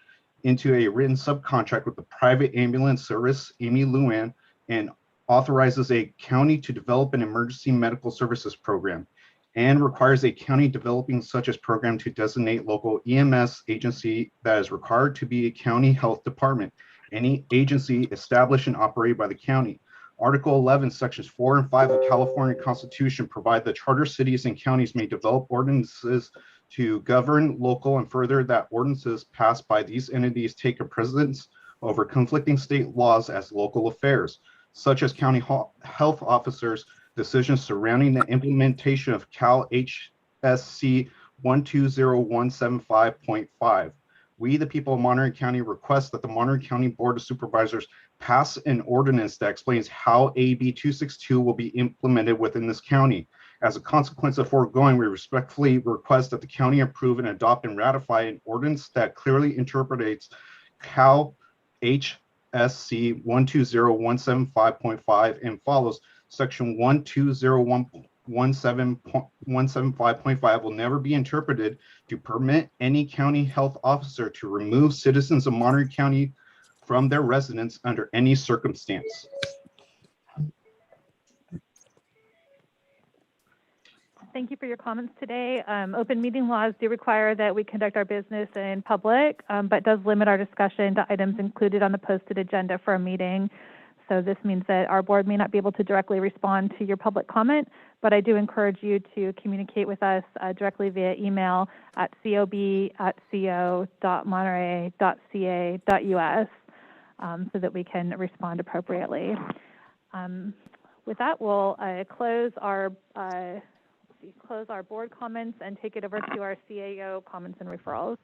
into a written subcontract with the private ambulance service, Amy Luan, and authorizes a county to develop an emergency medical services program and requires a county developing such as program to designate local EMS agency that is required to be a county health department, any agency established and operated by the county. Article 11, sections 4 and 5 of the California Constitution provide that charter cities and counties may develop ordinances to govern local and further that ordinances passed by these entities take a precedence over conflicting state laws as local affairs, such as county health officers' decisions surrounding the implementation of Cal HSC 120175.5. We, the people of Monterey County, request that the Monterey County Board of Supervisors pass an ordinance that explains how AB 262 will be implemented within this county. As a consequence of foregoing, we respectfully request that the county approve and adopt and ratify an ordinance that clearly interprets Cal HSC 120175.5 and follows section 120117.5 will never be interpreted to permit any county health officer to remove citizens of Monterey County from their residence under any circumstance. Thank you for your comments today. Open meeting laws do require that we conduct our business in public, but does limit our discussion to items included on the posted agenda for a meeting. So this means that our board may not be able to directly respond to your public comment, but I do encourage you to communicate with us directly via email at cob@co.monterey.ca.us so that we can respond appropriately. With that, we'll close our board comments and take it over to our CAO comments and referrals.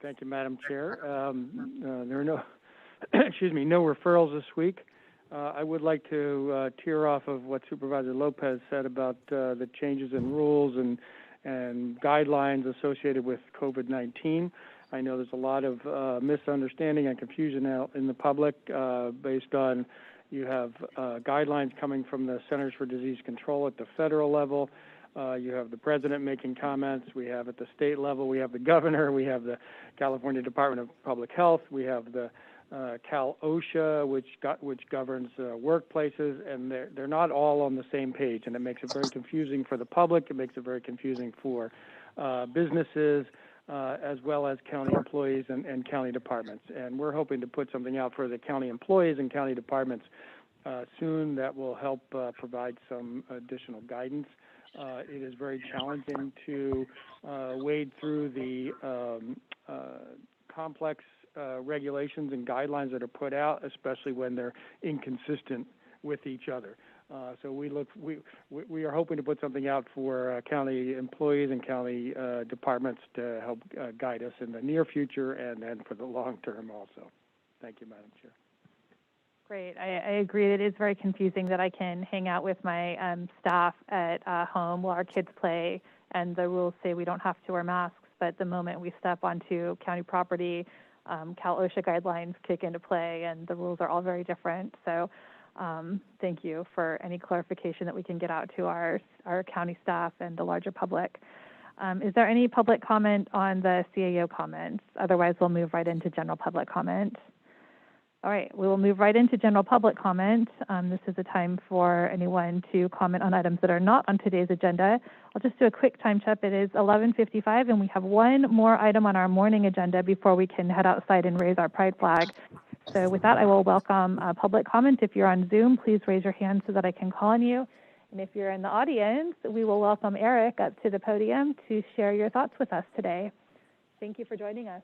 Thank you, Madam Chair. There are no, excuse me, no referrals this week. I would like to tear off of what Supervisor Lopez said about the changes in rules and guidelines associated with COVID-19. I know there's a lot of misunderstanding and confusion out in the public based on you have guidelines coming from the Centers for Disease Control at the federal level. You have the president making comments. We have at the state level, we have the governor. We have the California Department of Public Health. We have the Cal OSHA, which governs workplaces, and they're not all on the same page, and it makes it very confusing for the public. It makes it very confusing for businesses, as well as county employees and county departments. And we're hoping to put something out for the county employees and county departments soon that will help provide some additional guidance. It is very challenging to wade through the complex regulations and guidelines that are put out, especially when they're inconsistent with each other. So we are hoping to put something out for county employees and county departments to help guide us in the near future and then for the long term also. Thank you, Madam Chair. Great. I agree. It is very confusing that I can hang out with my staff at home while our kids play, and the rules say we don't have to wear masks, but the moment we step onto county property, Cal OSHA guidelines kick into play, and the rules are all very different. So thank you for any clarification that we can get out to our county staff and the larger public. Is there any public comment on the CAO comments? Otherwise, we'll move right into general public comment. All right, we will move right into general public comment. This is a time for anyone to comment on items that are not on today's agenda. I'll just do a quick time check. It is 11:55, and we have one more item on our morning agenda before we can head outside and raise our pride flag. So with that, I will welcome public comment. If you're on Zoom, please raise your hand so that I can call on you. And if you're in the audience, we will welcome Eric up to the podium to share your thoughts with us today. Thank you for joining us.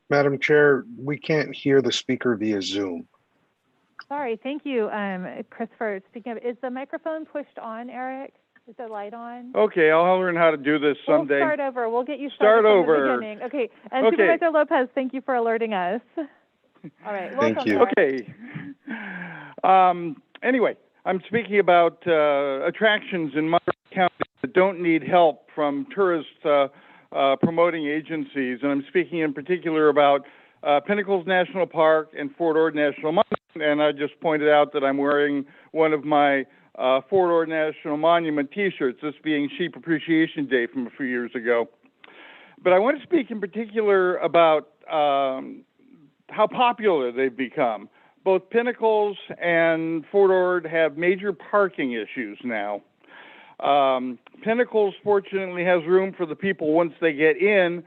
Madam Chair, we can't hear the speaker via Zoom. Sorry, thank you, Christopher. Speaking of, is the microphone pushed on, Eric? Is the light on? Okay, I'll learn how to do this someday. We'll start over. We'll get you started from the beginning. Okay, and okay. Supervisor Lopez, thank you for alerting us. All right, welcome. Thank you. Okay. Anyway, I'm speaking about attractions in Monterey County that don't need help from tourist promoting agencies, and I'm speaking in particular about Pinnacles National Park and Fort Ord National Monument, and I just pointed out that I'm wearing one of my Fort Ord National Monument t-shirts, this being Sheep Appreciation Day from a few years ago. But I want to speak in particular about how popular they've become. Both Pinnacles and Fort Ord have major parking issues now. Pinnacles fortunately has room for the people once they get in,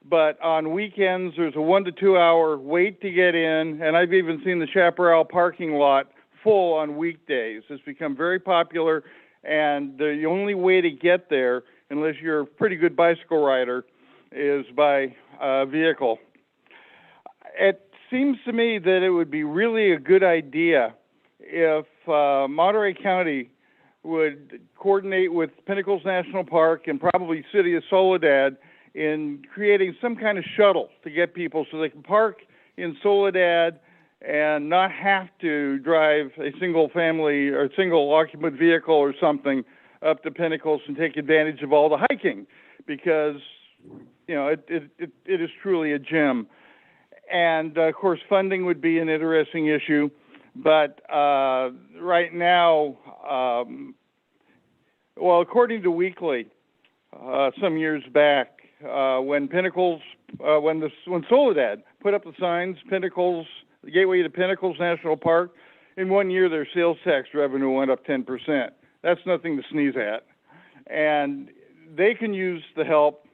but on weekends there's a 1 to 2 hour wait to get in, and I've even seen the Chaparral parking lot full on weekdays. It's become very popular, and the only way to get there, unless you're a pretty good bicycle rider, is by vehicle. It seems to me that it would be really a good idea if Monterey County would coordinate with Pinnacles National Park and probably City of Soledad in creating some kind of shuttle to get people so they can park in Soledad and not have to drive a single family or single occupant vehicle or something up to Pinnacles and take advantage of all the hiking, because you know it is truly a gem. And of course funding would be an interesting issue, but right now, well, according to Weekly, some years back, when Pinnacles, when Soledad put up the signs, Pinnacles, the gateway to Pinnacles National Park, in 1 year their sales tax revenue went up 10%. That's nothing to sneeze at. And they can use the help,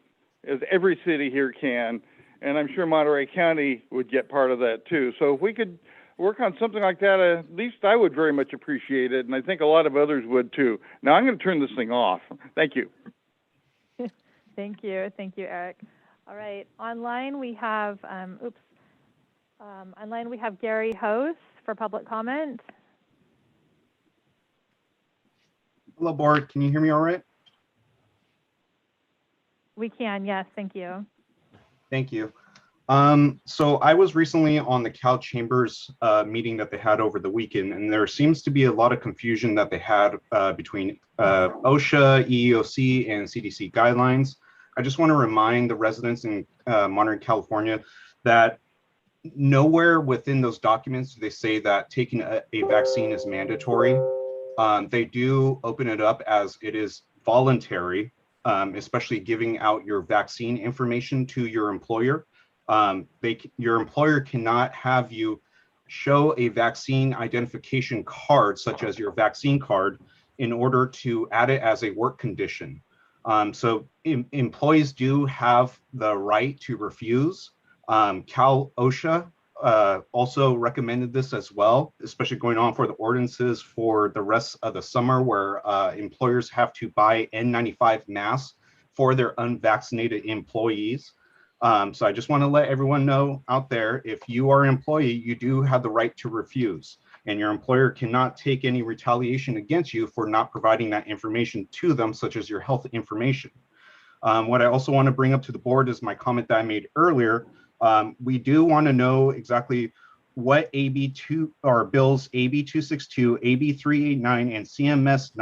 as every city here can, and I'm sure Monterey County would get part of that too. So if we could work on something like that, at least I would very much appreciate it, and I think a lot of others would too. Now I'm going to turn this thing off. Thank you. Thank you, Eric. All right, online we have, online we have Gary Hose for public comment. Hello, board. Can you hear me all right? We can, yes, thank you. Thank you. So I was recently on the Cal Chambers meeting that they had over the weekend, and there seems to be a lot of confusion that they had between OSHA, EEOC, and CDC guidelines. I just want to remind the residents in Monterey, California, that nowhere within those documents do they say that taking a vaccine is mandatory. They do open it up as it is voluntary, especially giving out your vaccine information to your employer. Your employer cannot have you show a vaccine identification card, such as your vaccine card, in order to add it as a work condition. So employees do have the right to refuse. Cal OSHA also recommended this as well, especially going on for the ordinances for the rest of the summer, where employers have to buy N95 masks for their unvaccinated employees. So I just want to let everyone know out there, if you are an employee, you do have the right to refuse, and your employer cannot take any retaliation against you for not providing that information to them, such as your health information. What I also want to bring up to the board is my comment that I made earlier. We do want to know exactly what AB2 or bills AB 262, AB 389, and CMS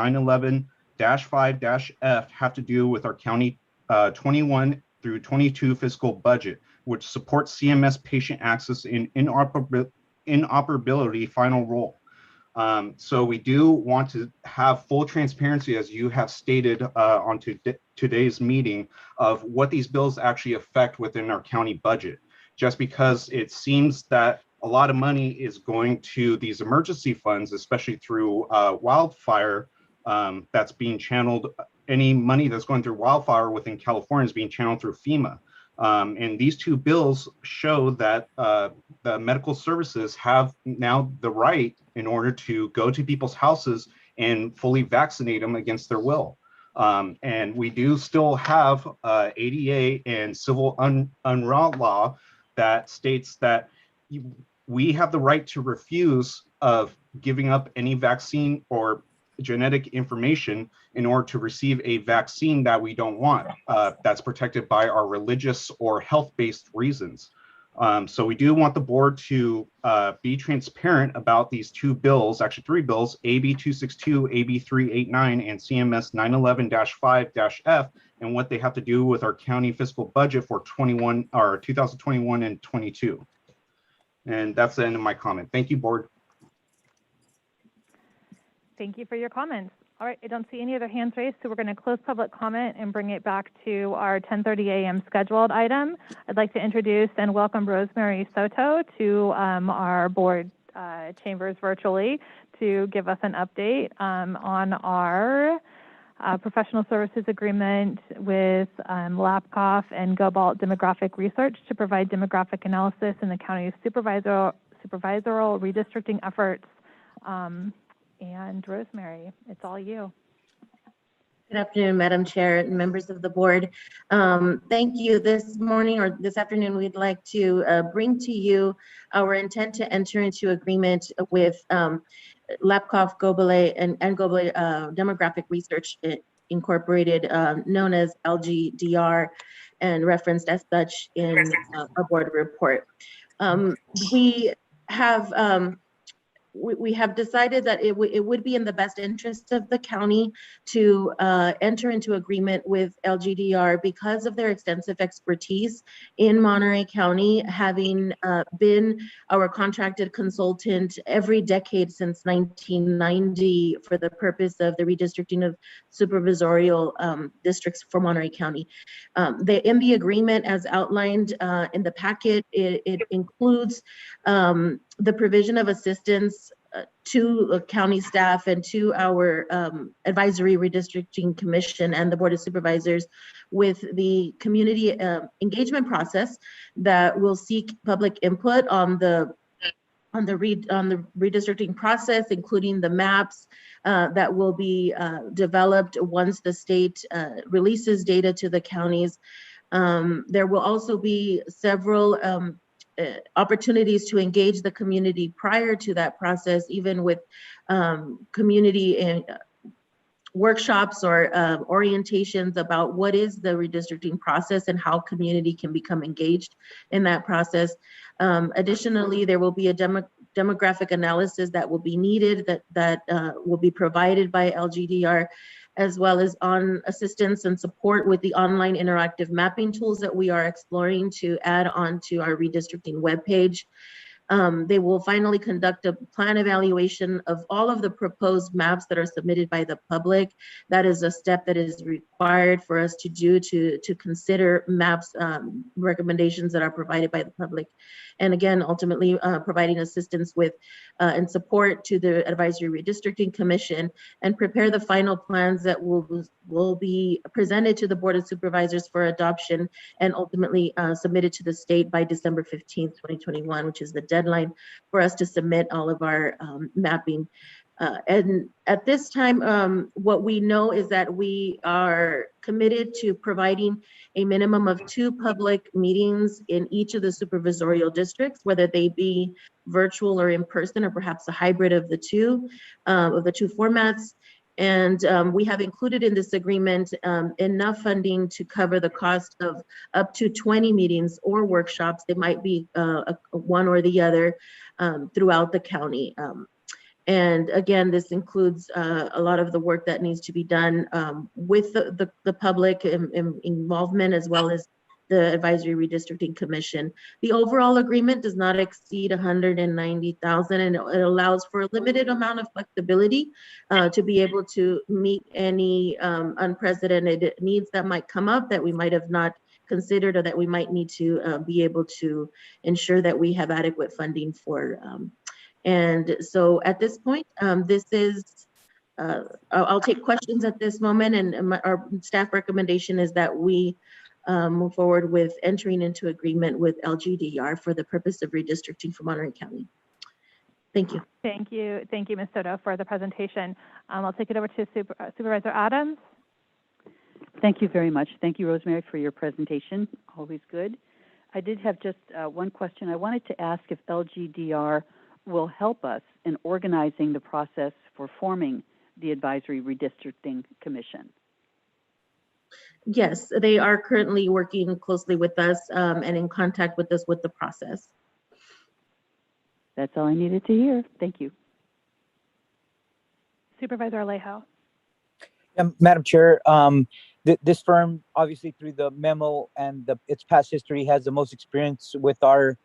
911-5-F have to do with our county 21 through 22 fiscal budget, which supports CMS patient access in interoperability final rule. So we do want to have full transparency, as you have stated on today's meeting, of what these bills actually affect within our county budget. Just because it seems that a lot of money is going to these emergency funds, especially through wildfire, that's being channeled. Any money that's going through wildfire within California is being channeled through FEMA. And these two bills show that the medical services have now the right in order to go to people's houses and fully vaccinate them against their will. And we do still have ADA and civil unrest law that states that we have the right to refuse of giving up any vaccine or genetic information in order to receive a vaccine that we don't want, that's protected by our religious or health-based reasons. So we do want the board to be transparent about these two bills, actually three bills, AB 262, AB 389, and CMS 911-5-F, and what they have to do with our county fiscal budget for 2021 and 22. And that's the end of my comment. Thank you, board. Thank you for your comments. All right, I don't see any other hands raised, so we're going to close public comment and bring it back to our 10:30 a.m. scheduled item. I'd like to introduce and welcome Rosemary Soto to our board chambers virtually to give us an update on our professional services agreement with Lapkoff and Gobalt Demographic Research to provide demographic analysis in the county's supervisory redistricting efforts. And Rosemary, it's all you. Good afternoon, Madam Chair and members of the board. Thank you. This morning or this afternoon, we'd like to bring to you our intent to enter into agreement with Lapkoff, Goblet, and Goblet Demographic Research Incorporated, known as LGDR, and referenced as such in our board report. We have decided that it would be in the best interest of the county to enter into agreement with LGDR because of their extensive expertise in Monterey County, having been our contracted consultant every decade since 1990 for the purpose of the redistricting of supervisorial districts for Monterey County. In the agreement, as outlined in the packet, it includes the provision of assistance to county staff and to our advisory redistricting commission and the board of supervisors with the community engagement process that will seek public input on the redistricting process, including the maps that will be developed once the state releases data to the counties. There will also be several opportunities to engage the community prior to that process, even with community workshops or orientations about what is the redistricting process and how community can become engaged in that process. Additionally, there will be a demographic analysis that will be needed that will be provided by LGDR as well as on assistance and support with the online interactive mapping tools that we are exploring to add on to our redistricting webpage. They will finally conduct a plan evaluation of all of the proposed maps that are submitted by the public. That is a step that is required for us to do to consider maps recommendations that are provided by the public. And again, ultimately providing assistance with and support to the Advisory Redistricting Commission and prepare the final plans that will be presented to the Board of Supervisors for adoption and ultimately submitted to the state by December 15th, 2021, which is the deadline for us to submit all of our mapping. And at this time, what we know is that we are committed to providing a minimum of 2 public meetings in each of the supervisorial districts, whether they be virtual or in person, or perhaps a hybrid of the two formats. And we have included in this agreement enough funding to cover the cost of up to 20 meetings or workshops. They might be one or the other throughout the county. And again, this includes a lot of the work that needs to be done with the public involvement, as well as the Advisory Redistricting Commission. The overall agreement does not exceed $190,000, and it allows for a limited amount of flexibility to be able to meet any unprecedented needs that might come up that we might have not considered, or that we might need to be able to ensure that we have adequate funding for. And so at this point, I'll take questions at this moment, and our staff recommendation is that we move forward with entering into agreement with LGDR for the purpose of redistricting for Monterey County. Thank you. Thank you, Ms. Soto, for the presentation. I'll take it over to Supervisor Adams. Thank you very much. Thank you, Rosemary, for your presentation. Always good. I did have just one question. I wanted to ask if LGDR will help us in organizing the process for forming the Advisory Redistricting Commission. Yes, they are currently working closely with us and in contact with us with the process. That's all I needed to hear. Thank you. Supervisor Alejo. Madam Chair, this firm, obviously through the memo and its past history, has the most experience with our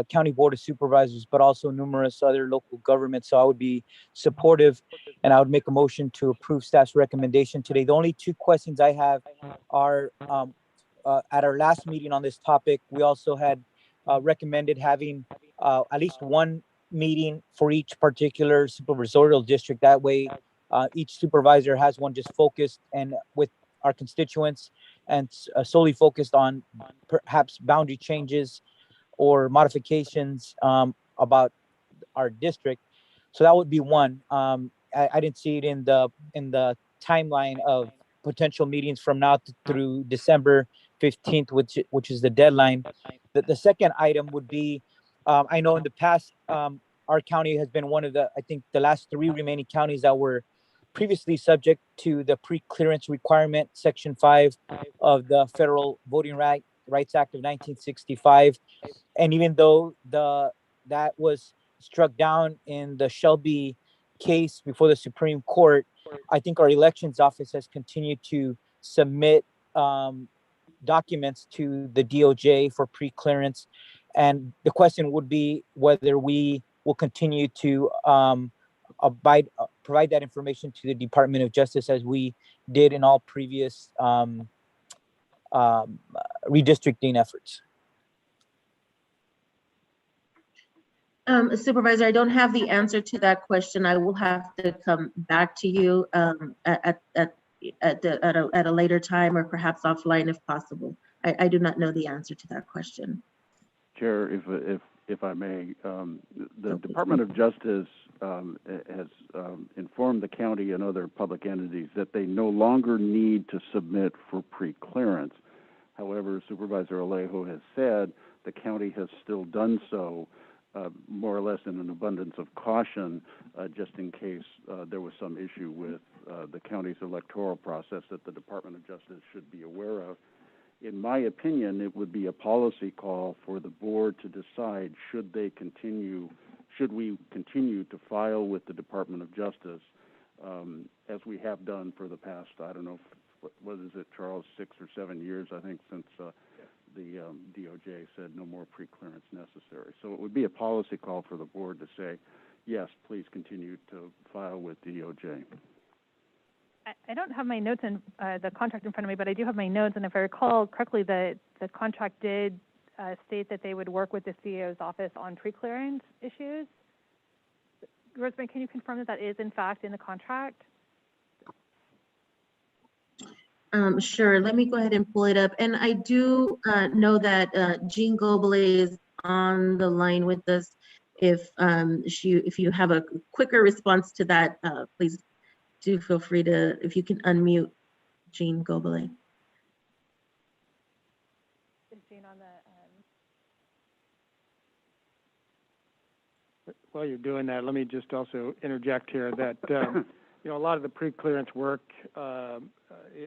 County Board of Supervisors, but also numerous other local governments. So I would be supportive, and I would make a motion to approve staff's recommendation today. The only 2 questions I have are at our last meeting on this topic, we also had recommended having at least 1 meeting for each particular supervisorial district. That way, each supervisor has one just focused and with our constituents, and solely focused on perhaps boundary changes or modifications about our district. So that would be one. I didn't see it in the timeline of potential meetings from now through December 15th, which is the deadline. The second item would be, I know in the past, our county has been one of I think the last 3 remaining counties that were previously subject to the pre-clearance requirement, Section 5 of the Federal Voting Rights Act of 1965. And even though that was struck down in the Shelby case before the Supreme Court, I think our elections office has continued to submit documents to the DOJ for pre-clearance. And the question would be whether we will continue to provide that information to the Department of Justice as we did in all previous redistricting efforts. Supervisor, I don't have the answer to that question. I will have to come back to you at a later time, or perhaps offline if possible. I do not know the answer to that question. Chair, if I may, the Department of Justice has informed the county and other public entities that they no longer need to submit for pre-clearance. However, Supervisor Alejo has said the county has still done so, more or less in an abundance of caution, just in case there was some issue with the county's electoral process that the Department of Justice should be aware of. In my opinion, it would be a policy call for the board to decide should we continue to file with the Department of Justice as we have done for the past, I don't know, what is it, Charles, 6 or 7 years, I think, since the DOJ said no more pre-clearance necessary. So it would be a policy call for the board to say, yes, please continue to file with DOJ. I don't have my notes in the contract in front of me, but I do have my notes, and if I recall correctly, the contract did state that they would work with the CEO's office on pre-clearance issues. Rosemary, can you confirm that that is in fact in the contract? Sure, let me go ahead and pull it up. And I do know that Jean Gobele is on the line with us. If you have a quicker response to that, please do feel free to, if you can unmute Jean Gobele. Is Jean on the? While you're doing that, let me just also interject here that you know, a lot of the pre-clearance work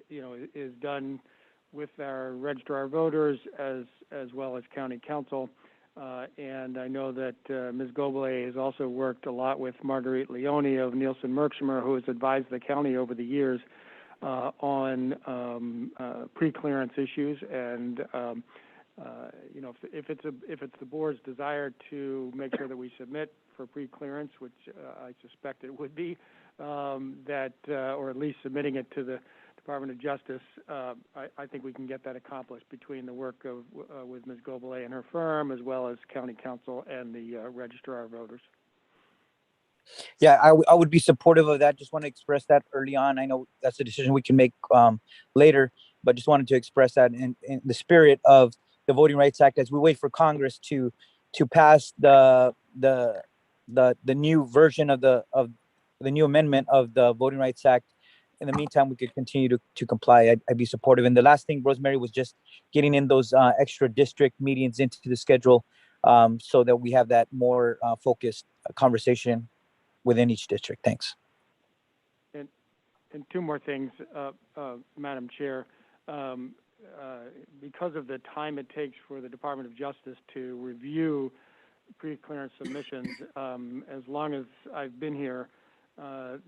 is done with our registrar of voters as well as county council, and I know that Ms. Gobele has also worked a lot with Marguerite Leone of Nielsen Merkshimer, who has advised the county over the years on pre-clearance issues, and you know, if it's the board's desire to make sure that we submit for pre-clearance, which I suspect it would be, that or at least submitting it to the Department of Justice, I think we can get that accomplished between the work of with Ms. Gobele and her firm, as well as county council and the registrar of voters. Yeah, I would be supportive of that. Just want to express that early on. I know that's a decision we can make later, but just wanted to express that in the spirit of the Voting Rights Act as we wait for Congress to pass the new version of the new amendment of the Voting Rights Act. In the meantime, we could continue to comply. I'd be supportive. And the last thing, Rosemary, was just getting in those extra district meetings into the schedule so that we have that more focused conversation within each district. Thanks. And two more things, Madam Chair. Because of the time it takes for the Department of Justice to review pre-clearance submissions, as long as I've been here, I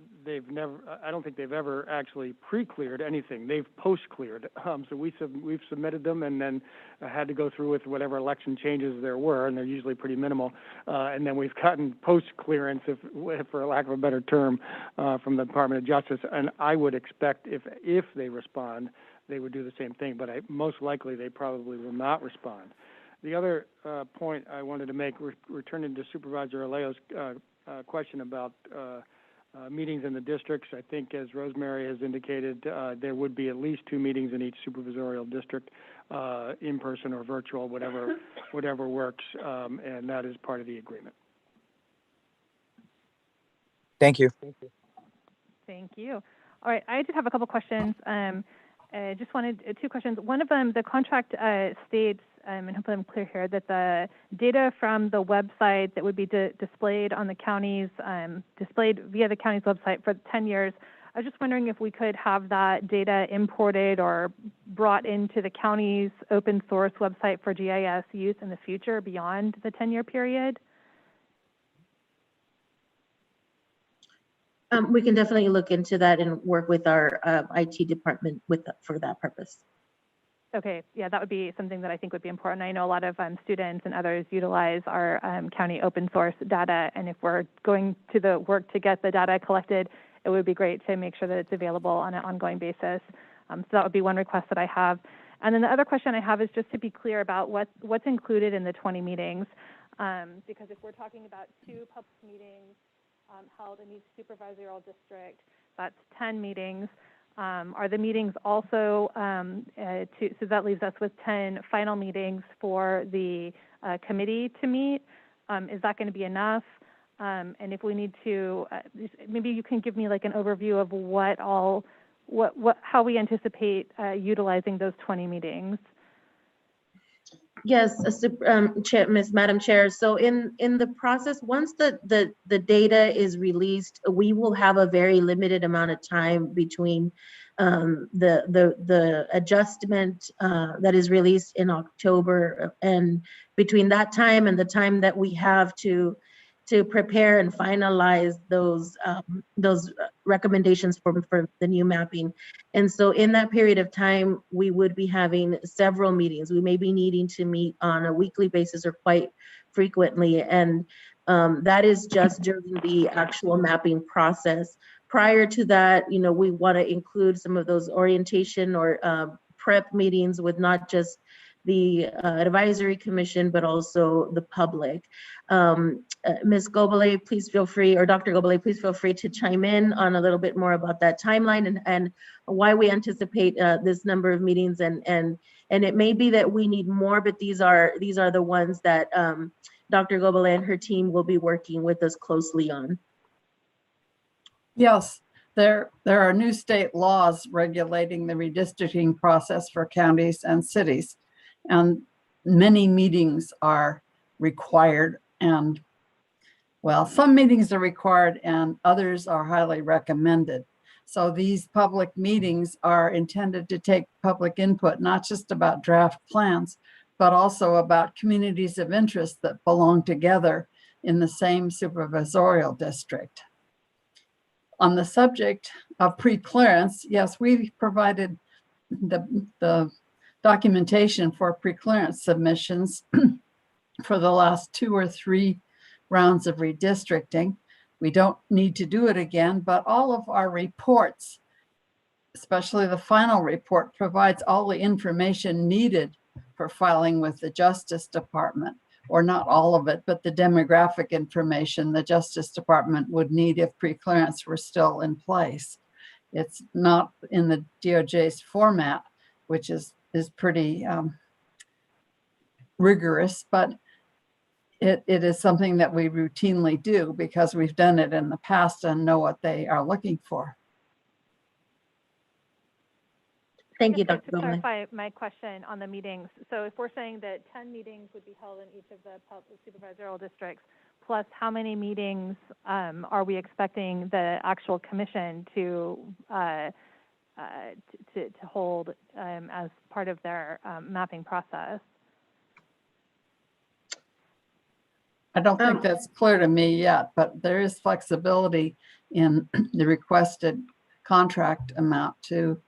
don't think they've ever actually pre-cleared anything. They've post-cleared. So we've submitted them and then had to go through with whatever election changes there were, and they're usually pretty minimal. And then we've gotten post-clearance, for lack of a better term, from the Department of Justice. And I would expect if they respond, they would do the same thing. But most likely they probably will not respond. The other point I wanted to make, returning to Supervisor Alejo's question about meetings in the districts, I think, as Rosemary has indicated, there would be at least 2 meetings in each supervisorial district, in person or virtual, whatever works, and that is part of the agreement. Thank you. Thank you. All right, I did have a couple questions. I just wanted 2 questions. One of them, the contract states, and hopefully I'm clear here, that the data from the website that would be displayed on the county's, displayed via the county's website for 10 years. I was just wondering if we could have that data imported or brought into the county's open source website for GIS use in the future beyond the 10-year period. We can definitely look into that and work with our IT department for that purpose. Okay, yeah, that would be something that I think would be important. I know a lot of students and others utilize our county open source data, and if we're going to the work to get the data collected, it would be great to make sure that it's available on an ongoing basis. So that would be one request that I have. And then the other question I have is just to be clear about what's included in the 20 meetings, because if we're talking about 2 public meetings held in each supervisorial district, that's 10 meetings. Are the meetings also, so that leaves us with 10 final meetings for the committee to meet. Is that going to be enough? And if we need to, maybe you can give me like an overview of how we anticipate utilizing those 20 meetings. Yes, Madam Chair. So in the process, once the data is released, we will have a very limited amount of time between the adjustment that is released in October, and between that time and the time that we have to to prepare and finalize those recommendations for the new mapping. And so in that period of time, we would be having several meetings. We may be needing to meet on a weekly basis or quite frequently. And that is just during the actual mapping process. Prior to that, we want to include some of those orientation or prep meetings with not just the advisory commission, but also the public. Ms. Gobele, please feel free, or Dr. Gobele, please feel free to chime in on a little bit more about that timeline and why we anticipate this number of meetings. And it may be that we need more, but these are the ones that Dr. Gobele and her team will be working with us closely on. Yes, there are new state laws regulating the redistricting process for counties and cities, and many meetings are required. And well, some meetings are required and others are highly recommended. So these public meetings are intended to take public input, not just about draft plans, but also about communities of interest that belong together in the same supervisorial district. On the subject of pre-clearance, yes, we provided the documentation for pre-clearance submissions for the last 2 or 3 rounds of redistricting. We don't need to do it again, but all of our reports, especially the final report, provides all the information needed for filing with the Justice Department, or not all of it, but the demographic information the Justice Department would need if pre-clearance were still in place. It's not in the DOJ's format, which is pretty rigorous, but it is something that we routinely do because we've done it in the past and know what they are looking for. Thank you, Just Dr. to Gomez. clarify my question on the meetings, so if we're saying that 10 meetings would be held in each of the supervisorial districts, plus how many meetings are we expecting the actual commission to hold as part of their mapping process? I don't think that's clear to me yet, but there is flexibility in the requested contract amount to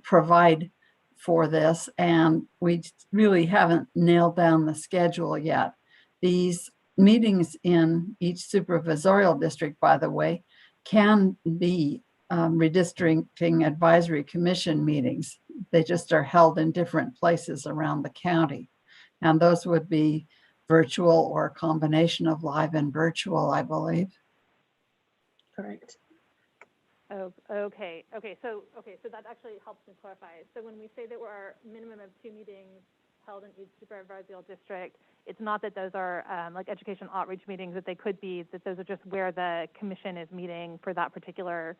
provide for this, and we really haven't nailed down the schedule yet. These meetings in each supervisorial district, by the way, can be redistricting advisory commission meetings. They just are held in different places around the county, and those would be virtual or a combination of live and virtual, I believe. Correct. Oh, okay. So that actually helps me clarify. So when we say that we're a minimum of 2 meetings held in each supervisorial district, it's not that those are like education outreach meetings, that they could be, that those are just where the commission is meeting for that particular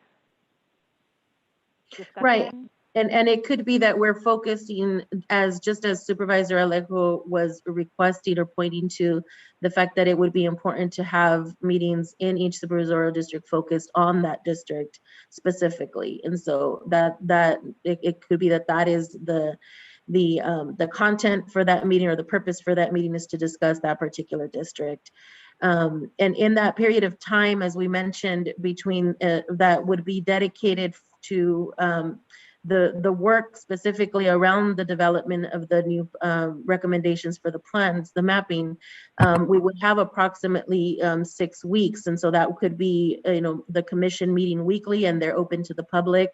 discussion? Right. And it could be that we're focusing, just as Supervisor Alejo was requesting or pointing to the fact that it would be important to have meetings in each supervisorial district focused on that district specifically. And so that it could be that is the content for that meeting, or the purpose for that meeting is to discuss that particular district. And in that period of time, as we mentioned, between that would be dedicated to the work specifically around the development of the new recommendations for the plans, the mapping, we would have approximately 6 weeks. And so that could be, the commission meeting weekly, and they're open to the public.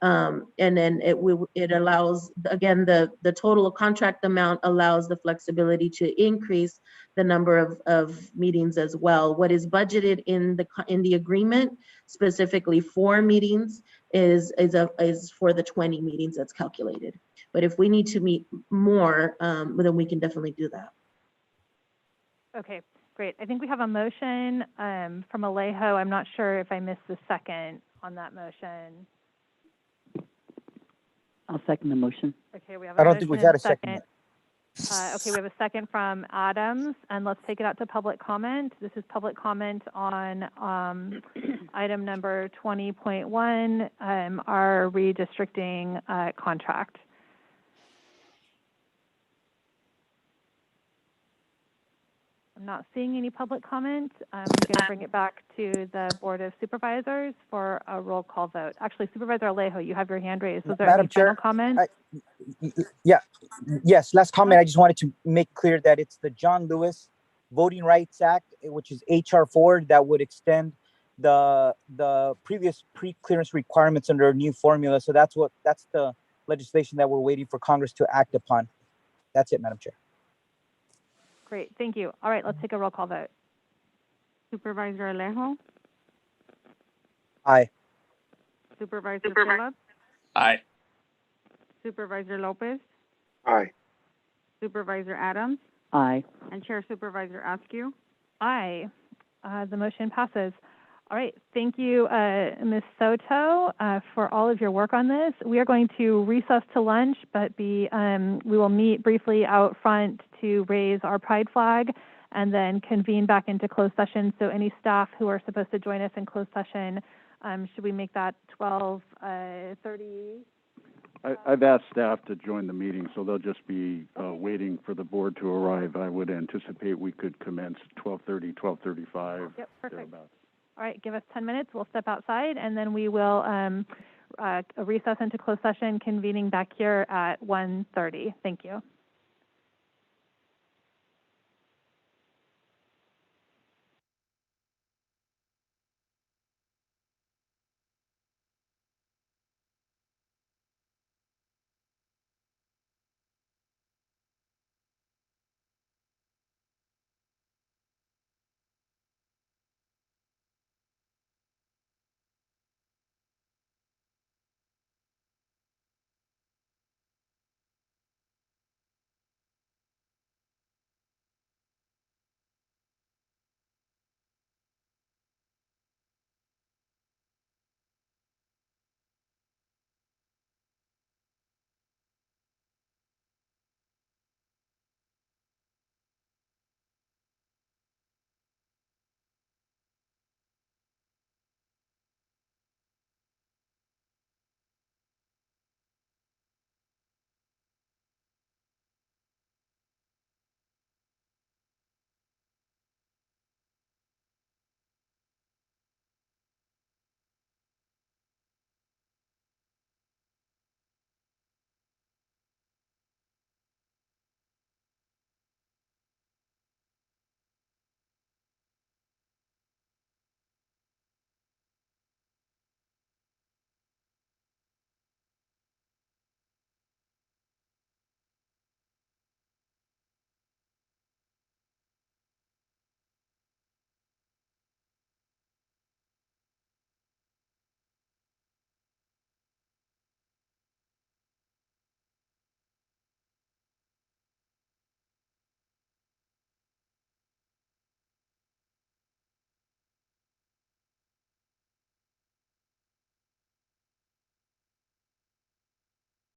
And then it allows, again, the total contract amount allows the flexibility to increase the number of meetings as well. What is budgeted in the agreement specifically for meetings is for the 20 meetings that's calculated. But if we need to meet more, then we can definitely do that. Okay, great. I think we have a motion from Alejo. I'm not sure if I missed the second on that motion. I'll second the motion. Okay, we have a I don't motion think we've and had a a second. Okay, we have a second from Adams, and let's take it out to public comment. This is public comment on item number 20.1, our redistricting contract. I'm not seeing any public comment. I'm going to bring it back to the Board of Supervisors for a roll call vote. Actually, Supervisor Alejo, you have your hand raised. Was there Madam any final Chair, comment? Yeah, yes, last comment. I just wanted to make clear that it's the John Lewis Voting Rights Act, which is HR 4, that would extend the previous pre-clearance requirements under a new formula. So that's the legislation that we're waiting for Congress to act upon. That's it, Madam Chair. Great, thank you. All right, let's take a roll call vote. Supervisor Alejo, Aye. Supervisor Phillips, Aye. Supervisor Lopez, Aye. Supervisor Adams, Aye. and Chair Supervisor Askew. Aye. The motion passes. All right, thank you, Ms. Soto, for all of your work on this. We are going to recess to lunch, but we will meet briefly out front to raise our pride flag and then convene back into closed session. So any staff who are supposed to join us in closed session, should we make that 12:30? I've asked staff to join the meeting, so they'll just be waiting for the board to arrive. I would anticipate we could commence 12:30, 12:35. Yep, perfect. Thereabouts. All right, give us 10 minutes. We'll step outside, and then we will recess into closed session, convening back here at 1:30. Thank you.